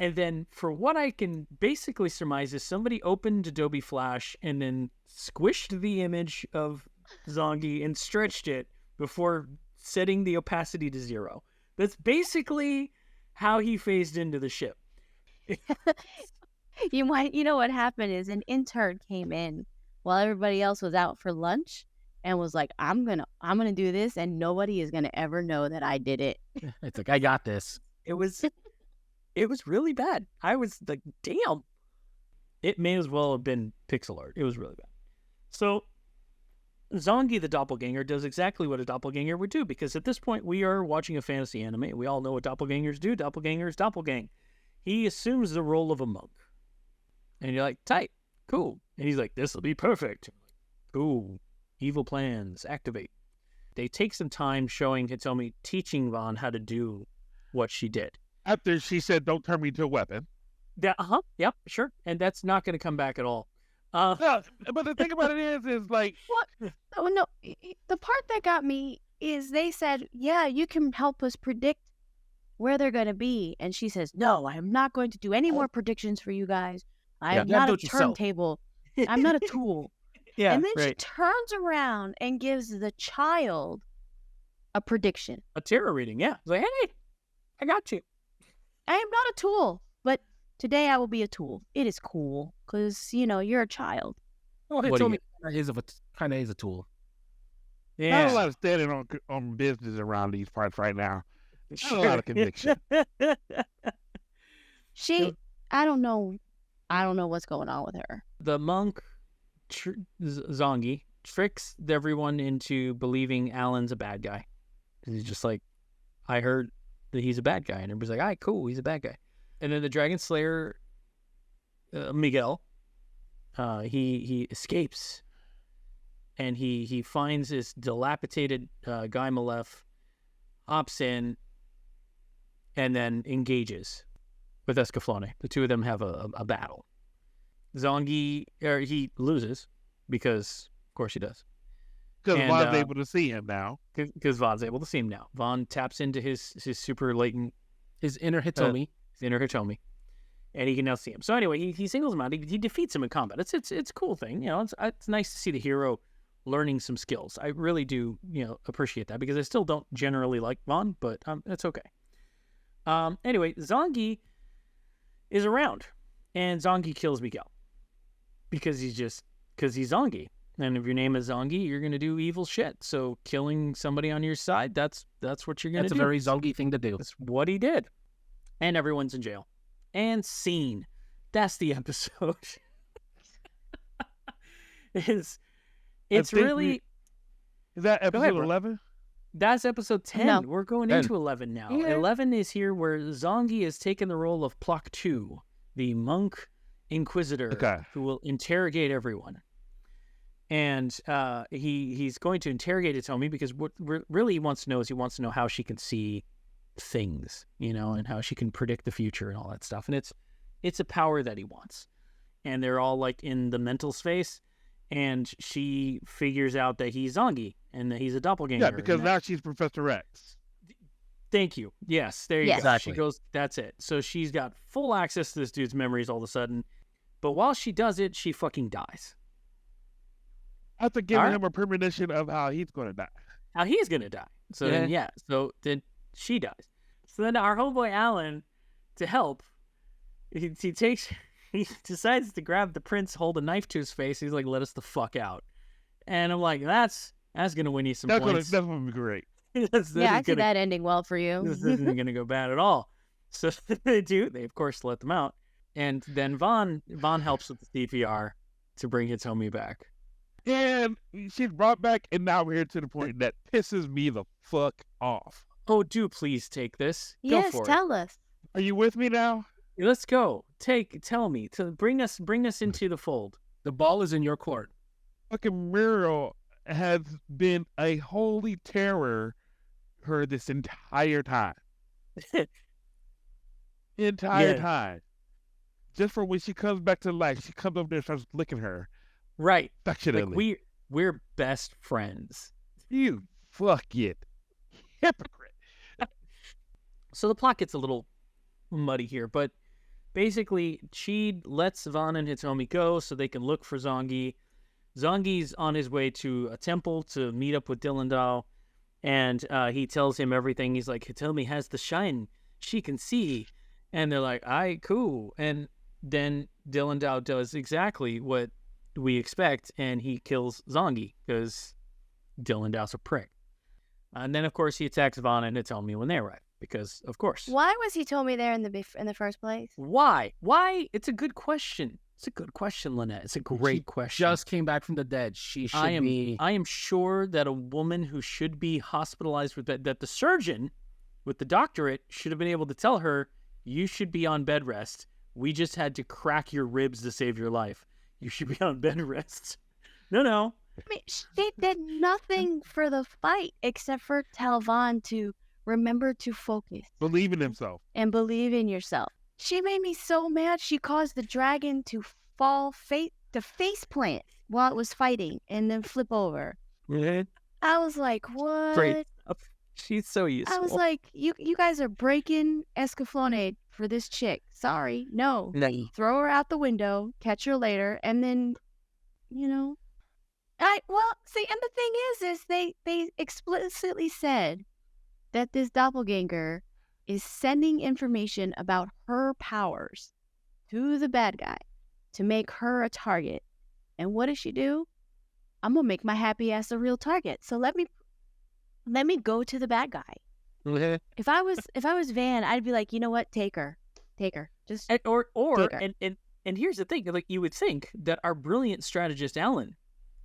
And then, for what I can basically surmise, is somebody opened Adobe Flash and then squished the image of Zongi and stretched it before setting the opacity to 0. That's basically how he phased into the ship. You know what happened is an intern came in while everybody else was out for lunch and was like, I'm gonna do this, and nobody is gonna ever know that I did it. It's like, I got this. It was really bad. I was like, damn. It may as well have been pixel art. It was really bad. So Zangi the doppelganger does exactly what a doppelganger would do, because at this point we are watching a fantasy anime. We all know what doppelgangers do. Doppelgangers doppelgang. He assumes the role of a monk. And you're like, tight, cool. And he's like, this will be perfect. Cool. Evil plans, activate. They take some time showing Hitomi teaching Vaughn how to do what she did. After she said, don't turn me into a weapon. Yeah, yep, sure. And that's not going to come back at all. No, but the thing about it is like... What? Oh, no. The part that got me is they said, yeah, you can help us predict where they're going to be. And she says, no, I am not going to do any more predictions for you guys. I am not a turntable. I'm not a tool. Yeah, and then she turns around and gives the child a prediction. A tarot reading, yeah. It's like, hey, I got you. I am not a tool, but today I will be a tool. It is cool because, you're a child. Oh, Hitomi kind of is a tool. Yeah. Not a lot of standing on business around these parts right now. Not a lot of conviction. I don't know what's going on with her. The monk, Zangi, tricks everyone into believing Alan's a bad guy. Because he's just like, I heard that he's a bad guy. And everybody's like, all right, cool, he's a bad guy. And then the Dragon Slayer, Miguel, he escapes. And he finds this dilapidated Guy Malef, hops in, and then engages with Escaflowne. The two of them have a battle. Zangi, he loses because, of course, he does. Because Vaughn's able to see him now. Because Vaughn's able to see him now. Vaughn taps into his super latent, his inner Hitomi, and he can now see him. So anyway, he singles him out. He defeats him in combat. It's a cool thing. It's nice to see the hero learning some skills. I really do appreciate that, because I still don't generally like Vaughn, but that's okay. Anyway, Zangi is around, and Zangi kills Miguel. Because he's Zangi. And if your name is Zangi, you're going to do evil shit. So killing somebody on your side, that's what you're going to do. That's a very Zangi thing to do. That's what he did. And everyone's in jail. And scene. That's the episode. Is really... Is that episode 11? That's episode 10. No. We're going into 11 now. Yeah. 11 is here where Zangi has taken the role of Plok 2, the monk inquisitor who will interrogate everyone. And he's going to interrogate Hitomi because what really he wants to know is how she can see things, and how she can predict the future and all that stuff. And it's a power that he wants. And they're all like in the mental space, and she figures out that he's Zangi and that he's a doppelganger. Yeah, because now she's Professor X. Thank you. Yes, there you go. Exactly. She goes, that's it. So she's got full access to this dude's memories all of a sudden. But while she does it, she fucking dies. After giving him a premonition of how he's going to die. How he's going to die. So then she dies. So then our homeboy Alan, to help, he decides to grab the prince, hold a knife to his face. He's like, let us the fuck out. And I'm like, that's going to win you some points. That's going to be great. I see that ending well for you. This isn't going to go bad at all. So they do. They, of course, let them out. And then Vaughn helps with the CPR to bring Hitomi back. And she's brought back, and now we're here to the point that pisses me the fuck off. Oh, do please take this. Yes, go for tell us. Are you with me now? Let's go. Tell me to bring us into the fold. The ball is in your court. Fucking Muriel has been a holy terror her this entire time. Time. Just for when she comes back to life, she comes up there and starts licking her. Right. Affectionately. Like we're best friends. You fuck it. Hypocrite. So the plot gets a little muddy here, but basically she lets Vaughn and Hitomi go so they can look for Zangi. Zangi's on his way to a temple to meet up with Dillendahl, and he tells him everything. He's like, Hitomi has the shine. She can see. And they're like, all right, cool. And then Dillendahl does exactly what we expect, and he kills Zangi because Dillendahl's a prick. And then, of course, he attacks Vaughn and Hitomi when they arrive because, of course. Why was Hitomi there in the first place? Why? It's a good question. It's a good question, Lynette. It's a great question. Just came back from the dead. She should be. I am sure that a woman who should be hospitalized with that the surgeon with the doctorate should have been able to tell her, you should be on bed rest. We just had to crack your ribs to save your life. You should be on bed rest. No. I mean, they did nothing for the fight except for tell Vaughn to remember to focus. Believe in himself. And believe in yourself. She made me so mad. She caused the dragon to fall to face plant while it was fighting and then flip over. Mm-hmm. I was like, what? Great. She's so useful. I was like, you guys are breaking Escaflowne for this chick. Sorry. No. Throw her out the window, catch her later, and then, and the thing is they explicitly said that this doppelganger is sending information about her powers to the bad guy to make her a target. And what does she do? I'm gonna make my happy ass a real target. So let me go to the bad guy. Mm-hmm. If I was Van, I'd be like, you know what? Take her. Just take her. And here's the thing: like, you would think that our brilliant strategist Alan,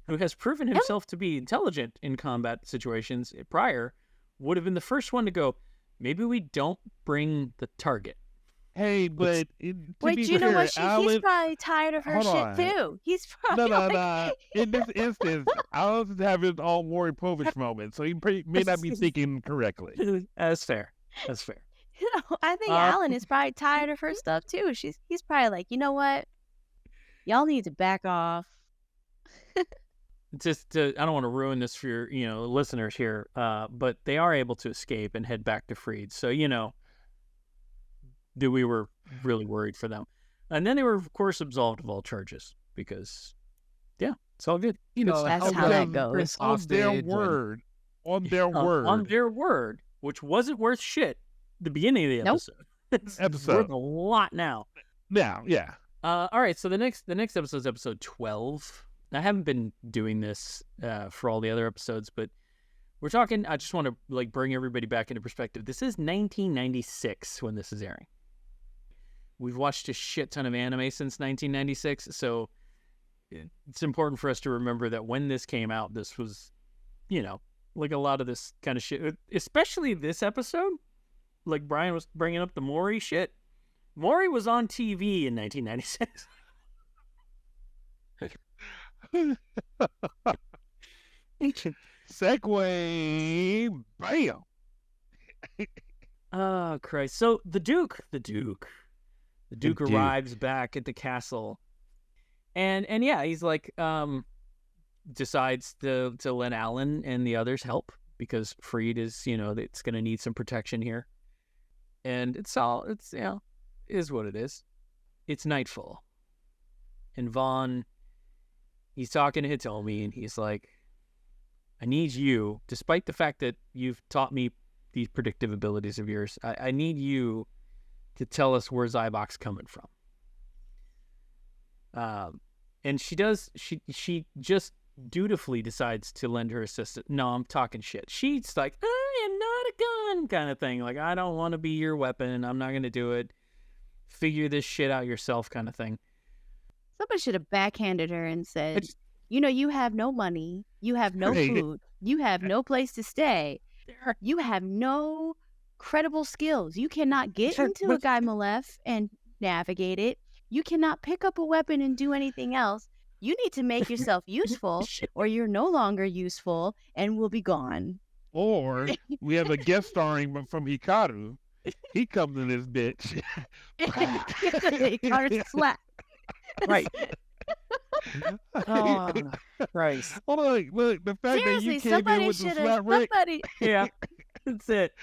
who has proven himself to be intelligent in combat situations prior, would have been the first one to go, maybe we don't bring the target. Hey, but wait, you know what? He's probably tired of her shit too. He's probably no. In this instance, Alan's having an all Maury Povich moment, so he may not be thinking correctly. That's fair. I think Alan is probably tired of her stuff too. He's probably like, you know what? Y'all need to back off. Just I don't want to ruin this for your listeners here, but they are able to escape and head back to Freed. So we were really worried for them, and then they were of course absolved of all charges because it's all good. That's how that goes. On their word, which wasn't worth shit at the beginning of the episode. It's worth a lot now. Yeah. All right, so the next episode is episode 12. I haven't been doing this for all the other episodes, but we're talking. I just want to bring everybody back into perspective. This is 1996 when this is airing. We've watched a shit ton of anime since 1996, so it's important for us to remember that when this came out, this was, like a lot of this kind of shit, especially this episode. Like Brian was bringing up the Maury shit. Maury was on TV in 1996. Segway, bam. Oh Christ! So the Duke arrives back at the castle, and he's like, decides to let Alan and the others help because Freed is, it's going to need some protection here, and it's is what it is. It's nightfall, and Vaughn, he's talking to Hitomi, and he's like, I need you, despite the fact that you've taught me these predictive abilities of yours, I need you to tell us where Zaibach's coming from. And she does. She just dutifully decides to lend her assistance. No, I'm talking shit. She's like, I am not a gun kind of thing. Like, I don't want to be your weapon. I'm not going to do it. Figure this shit out yourself kind of thing. Somebody should have backhanded her and said, you have no money. You have no food. You have no place to stay. You have no credible skills. You cannot get into a Gaea Malef and navigate it. You cannot pick up a weapon and do anything else. You need to make yourself useful, or you're no longer useful and will be gone. Or we have a guest starring from Hikaru. He comes in this bitch. Hikaru slap. Right. Oh, Christ. Hold on, look, the fact Seriously, that you came in with the slap Rick. Yeah, that's it.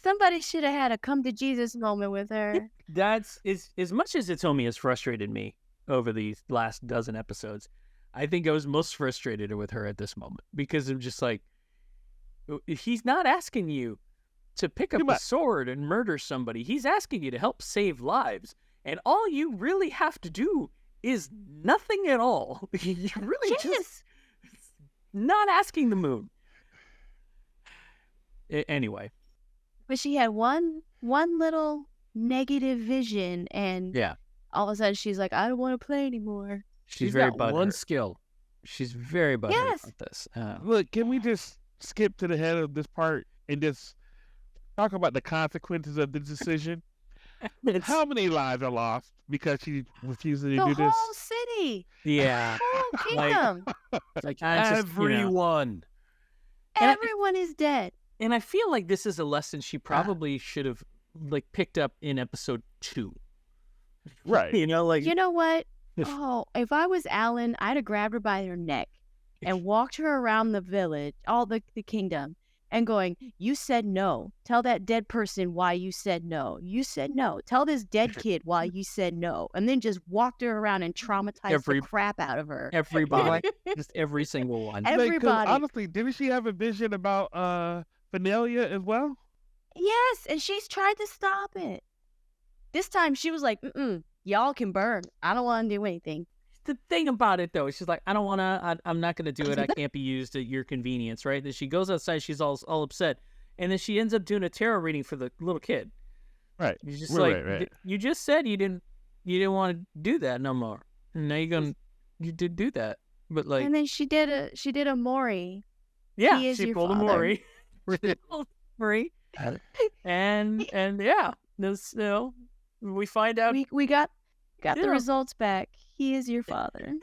Somebody should have had a come to Jesus moment with her. That's as much as Hitomi has frustrated me over these last dozen episodes. I think I was most frustrated with her at this moment because I'm just like, he's not asking you to pick up a sword and murder somebody. He's asking you to help save lives. And all you really have to do is nothing at all. You really just not asking the moon. Anyway. But she had one little negative vision, and all of a sudden she's like, I don't want to play anymore. She's very got one butthurt. skill. She's very butthurt Yes. about this. Look, can we just skip to the head of this part and just talk about the consequences of the decision? How many lives are lost because she refuses to The do this? whole city. Yeah. The whole kingdom. Like I just, you know. everyone. Everyone is dead. And I feel like this is a lesson she probably should have like picked up in episode 2. Right. You know, like You know what? Oh, if I was Alan, I'd have grabbed her by her neck and walked her around the village, all the kingdom, and going, you said no. Tell that dead person why you said no. You said no. Tell this dead kid why you said no. And then just walked her around and traumatized the crap out of her. everybody, just every single one. Everybody. 'Cause honestly, didn't she have a vision about Finalia as well? Yes, and she's tried to stop it. This time she was like, y'all can burn. I don't want to do anything. The thing about it, though, she's like, I don't want to, I'm not going to do it. I can't be used at your convenience, right? Then she goes outside. She's all upset. And then she ends up doing a tarot reading for the little kid. Right. He's just Right. You just said you didn't want to do that no more. And now you did do that. But like, And then she did a Maury. yeah, he is she your pulled a father. Maury. and yeah, this, we find out. We got Yeah. the results back. He is your father.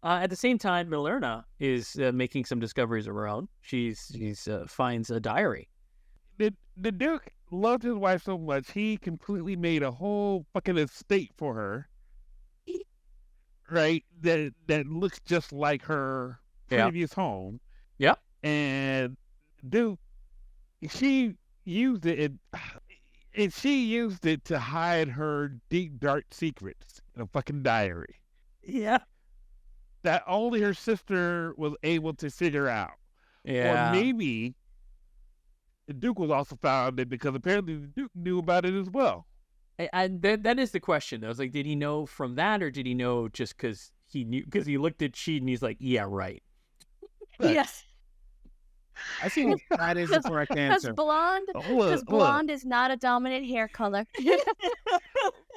At the same time, Milerna is making some discoveries of her own. She's finds a diary. The Duke loved his wife so much, he completely made a whole fucking estate for her. Right? That looks just like her previous home. Yep. And Duke, she used it and she used it to hide her deep, dark secrets in a fucking diary Yeah. that only her sister was able to figure out. Yeah. Or maybe the Duke was also found it because apparently the Duke knew about it as well. That is the question. I was like, did he know from that, or did he know just because he knew? Because he looked at Sheed and he's like, yeah, right. Right. Yes. I think that is the correct Because answer. blonde is not a dominant hair color. So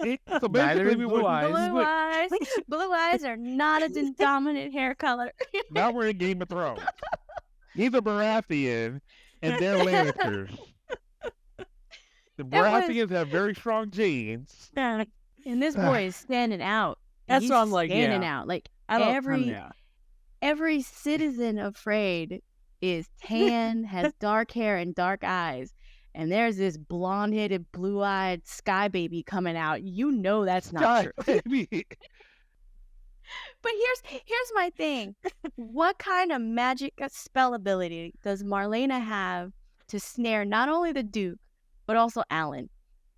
Neither basically, is we blue were eyes. Blue eyes are not a dominant hair color. now we're in Game of Thrones. He's a Baratheon, and they're Lannisters. The Baratheons have very strong genes. And this boy is standing out. That's He's what I'm like, standing yeah. out. Like I don't. every citizen of Freyed is tan, has dark hair and dark eyes. And there's this blonde-headed, blue-eyed sky baby coming out. You know that's not true. Baby. But here's my thing. What kind of magic spell ability does Marlena have to snare not only the Duke, but also Alan?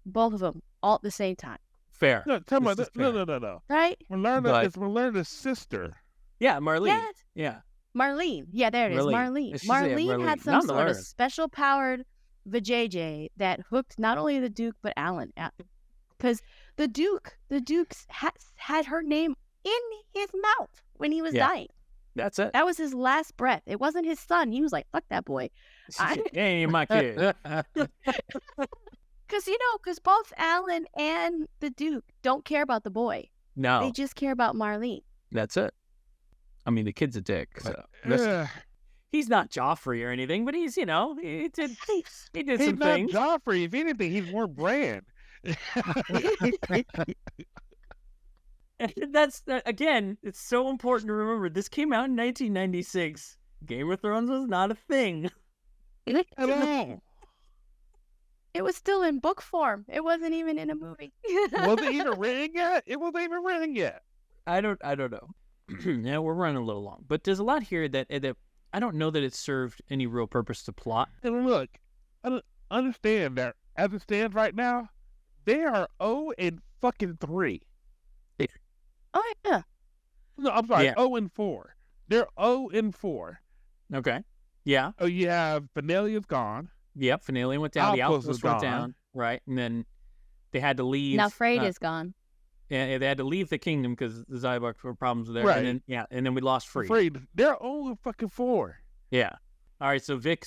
Both of them, all at the same time. Fair. No, tell me, This is fair. no. Right? It's Malerna's sister. Yeah, Marlene. Yes. Yeah. Marlene. Yeah, there it is. Marlene. Marlene. She's- yeah, Marlene had Marlene. some Not sort of Malern. special powered vajayjay that hooked not only the Duke, but Alan. Because the Duke's had her name in his mouth when he was Yeah. dying. That's it. That was his last breath. It wasn't his son. He was like, fuck that boy. Ain't my kid. Because both Alan and the Duke don't care about the boy. No, They just care about Marlene. that's it. I mean, the kid's a dick. So. He's not Joffrey or anything, but he's, he did He's some not things. Joffrey. If anything, he's more Bran. And that's, again, it's so important to remember. This came out in 1996. Game of Thrones was not a thing. At all. It was still in book form. It wasn't even in a movie. Was it even written yet? It wasn't even written yet. I don't know. Yeah, we're running a little long, but there's a lot here that I don't know that it served any real purpose to plot. And look, understand that as it stands right now, they are 0-3. Oh, yeah. No, I'm sorry, Yeah. 0-4. They're 0-4. Okay. Yeah. Oh, you have Finalia's gone. Yep. Finale went down. The Outpost Outpost is went gone. down. Right. And then they had to leave. Now Freyed is gone. Yeah, they had to leave the kingdom because the Zaibach were problems there. Right. And then we lost Free. Afraid they're 0-4. Yeah. All right. So Vic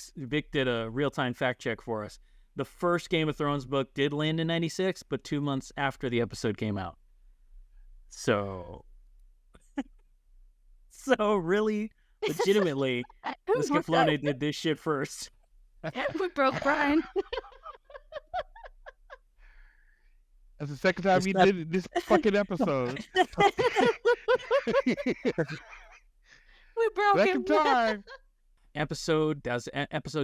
did a real-time fact check for us. the first Game of Thrones book did land in 96, but 2 months after the episode came out. So really, legitimately, Escaflowne did this shit first. We broke Brian. That's the second time he did this fucking episode. We broke Second him. time. Episode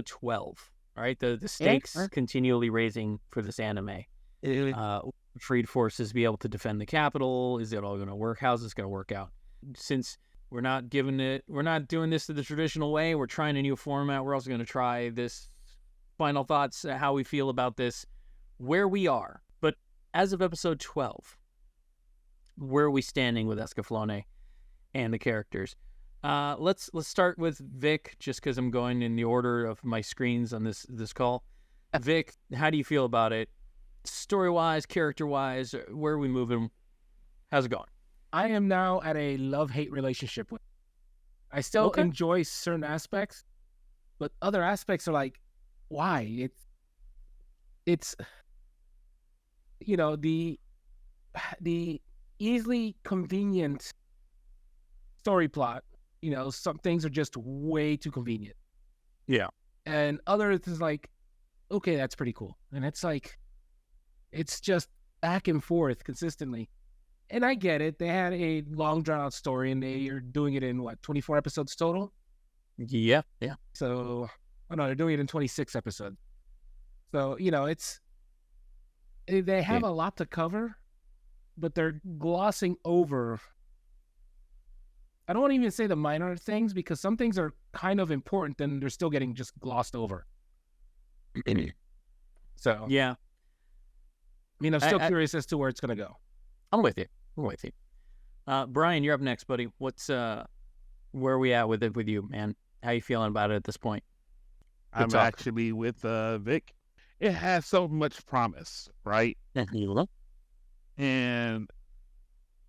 12. All right, the stakes continually raising for this anime. Freed forces be able to defend the capital. Is it all going to work? How's this going to work out? Since we're not doing this the traditional way. We're trying a new format. We're also going to try this. Final thoughts, how we feel about this, where we are. But as of episode 12, where are we standing with Escaflowne and the characters? Let's start with Vic, just because I'm going in the order of my screens on this call. Vic, how do you feel about it? Story-wise, character-wise, where are we moving? How's it going? I am now at a love-hate relationship with it. I still enjoy certain aspects, but other aspects are like, why? It's the easily convenient story plot. Some things are just way too convenient. Yeah. And others is like, okay, that's pretty cool. And it's like, it's just back and forth consistently. And I get it. They had a long drawn out story and they are doing it in 24 episodes total? Yeah. So, no, they're doing it in 26 episodes. So, they have a lot to cover, but they're glossing over. I don't want to even say the minor things because some things are kind of important and they're still getting just glossed over. So, yeah. I'm still curious as to where it's going to go. I'm with you. Brian, you're up next, buddy. What's where are we at with it with you, man? How you feeling about it at this point? I'm actually with Vic. It has so much promise, right? And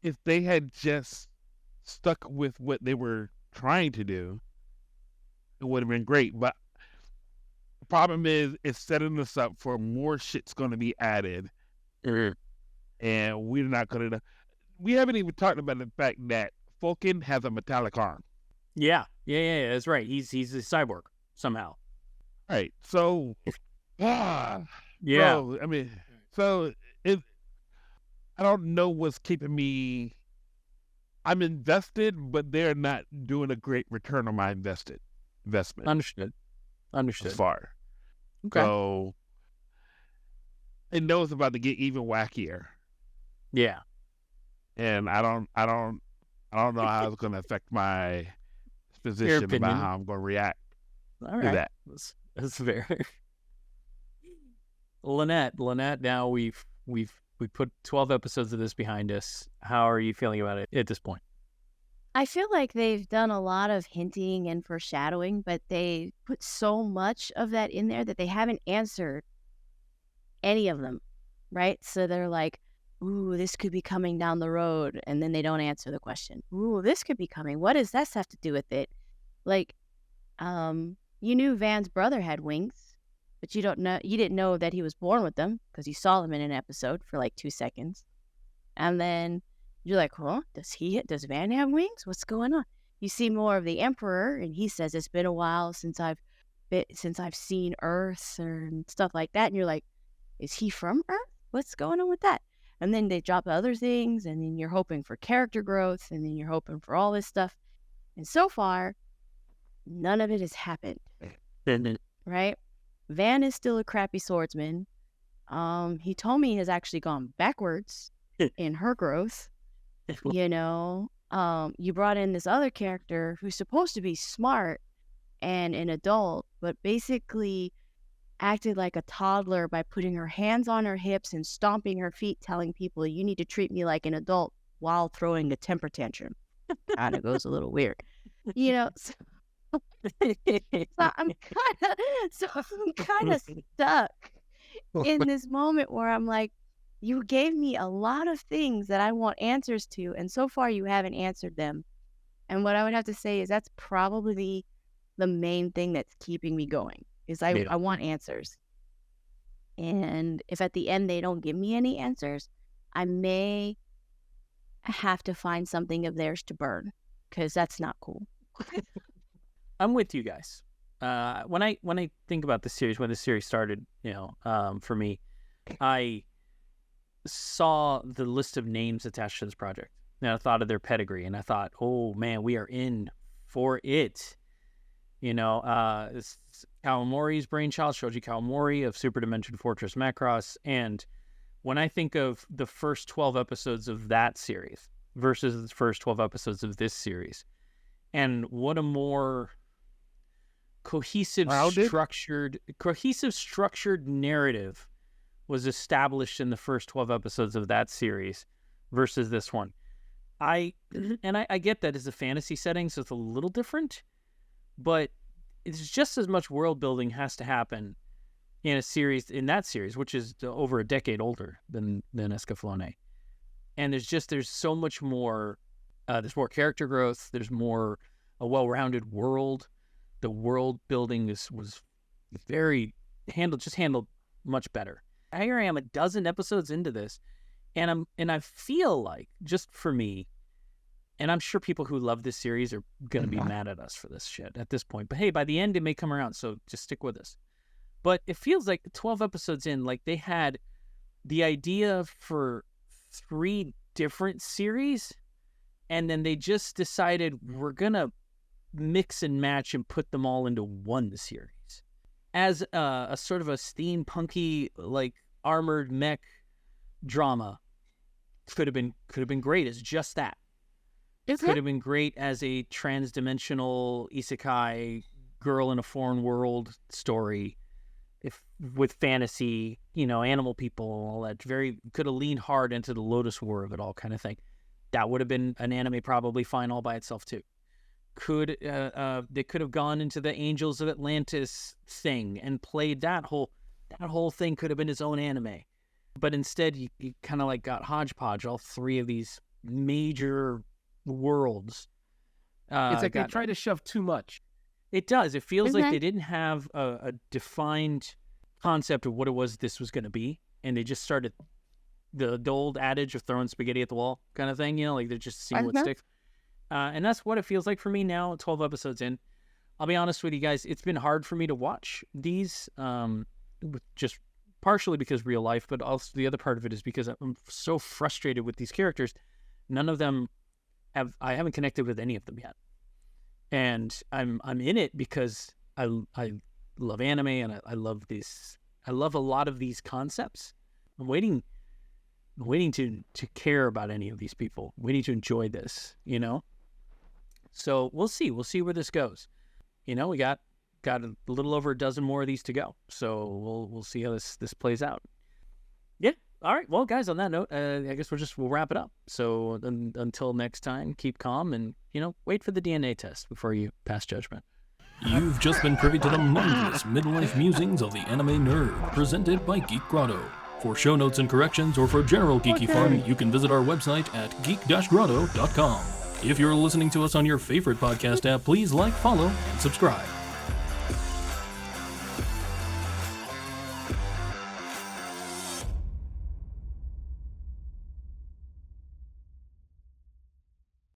if they had just stuck with what they were trying to do, it would have been great. But the problem is it's setting us up for more shit's going to be added. And we're not going to... We haven't even talked about the fact that Falcon has a metallic arm. Yeah, that's right. He's a cyborg somehow. Right. So, yeah. Bro, I don't know what's keeping me. I'm invested, but they're not doing a great return on my investment. Understood. As far. Okay. So, I know it's about to get even wackier. Yeah. And I don't know how it's going to affect my position about how I'm going to react to that. That's fair. Lynette, now we've put 12 episodes of this behind us. How are you feeling about it at this point? I feel like they've done a lot of hinting and foreshadowing, but they put so much of that in there that they haven't answered any of them, right? So they're like, ooh, this could be coming down the road, and then they don't answer the question. Ooh, this could be coming. What does that have to do with it? Like, you knew Van's brother had wings, but you didn't know that he was born with them because you saw them in an episode for like 2 seconds. And then you're like, huh? Does Van have wings? What's going on? You see more of the Emperor, and he says it's been a while since I've seen Earth and stuff like that. And you're like, is he from Earth? What's going on with that? And then they drop other things, and then you're hoping for character growth, and then you're hoping for all this stuff. And so far, none of it has happened. Right? Van is still a crappy swordsman. Hitomi has actually gone backwards in her growth. You brought in this other character who's supposed to be smart and an adult, but basically acted like a toddler by putting her hands on her hips and stomping her feet, telling people, you need to treat me like an adult while throwing a temper tantrum. Kind of goes a little weird. So I'm kind of stuck in this moment where I'm like, you gave me a lot of things that I want answers to, and so far you haven't answered them. And what I would have to say is that's probably the main thing that's keeping me going, is I want answers. And if at the end they don't give me any answers, I may have to find something of theirs to burn, because that's not cool. I'm with you guys. When I think about the series, when the series started, for me, I saw the list of names attached to this project, and I thought of their pedigree, and I thought, oh man, we are in for it. It's Kawamori's brainchild, Shoji Kawamori of Super Dimension Fortress Macross, and when I think of the first 12 episodes of that series versus the first 12 episodes of this series, and what a more cohesive, structured narrative was established in the first 12 episodes of that series versus this one. I get that it's a fantasy setting, so it's a little different, but it's just as much world building has to happen in that series, which is over a decade older than Escaflowne. And there's so much more. There's more character growth. There's more a well-rounded world. The world building was very handled much better. Here I am, a dozen episodes into this, and I feel like, just for me, and I'm sure people who love this series are gonna be mad at us for this shit at this point. But hey, by the end it may come around, so just stick with us. But it feels like 12 episodes in, like they had the idea for 3 different series, and then they just decided we're gonna mix and match and put them all into one series as a sort of a steampunky, like armored mech drama. Could have been great as just that. Could have been great as a trans-dimensional isekai girl in a foreign world story, if with fantasy, animal people, all that. Could have leaned hard into the Lotus War of it all, kind of thing. That would have been an anime probably fine all by itself too. They could have gone into the Angels of Atlantis thing and played that whole thing. Could have been its own anime, but instead you kind of like got hodgepodge all 3 of these major worlds. It's like they try to shove too much. It does. It feels like they didn't have a defined concept of what it was this was going to be, and they just started the old adage of throwing spaghetti at the wall kind of thing. Like they're just seeing what sticks. And that's what it feels like for me now, 12 episodes in. I'll be honest with you guys, it's been hard for me to watch these, just partially because real life, but also the other part of it is because I'm so frustrated with these characters. None of them I haven't connected with any of them yet. And I'm in it because I love anime, and I love these. I love a lot of these concepts. I'm waiting to care about any of these people. Waiting to enjoy this, So we'll see. We'll see where this goes. We got a little over a dozen more of these to go. So we'll see how this plays out. Yeah. All right. Well, guys, on that note, I guess we'll wrap it up. So until next time, keep calm and, wait for the DNA test before you pass judgment. You've just been privy to the mindless midlife musings of the anime nerd, presented by Geek Grotto. For show notes and corrections, or for general geeky fun, you can visit our website at geek-grotto.com. If you're listening to us on your favorite podcast app, please like, follow, and subscribe.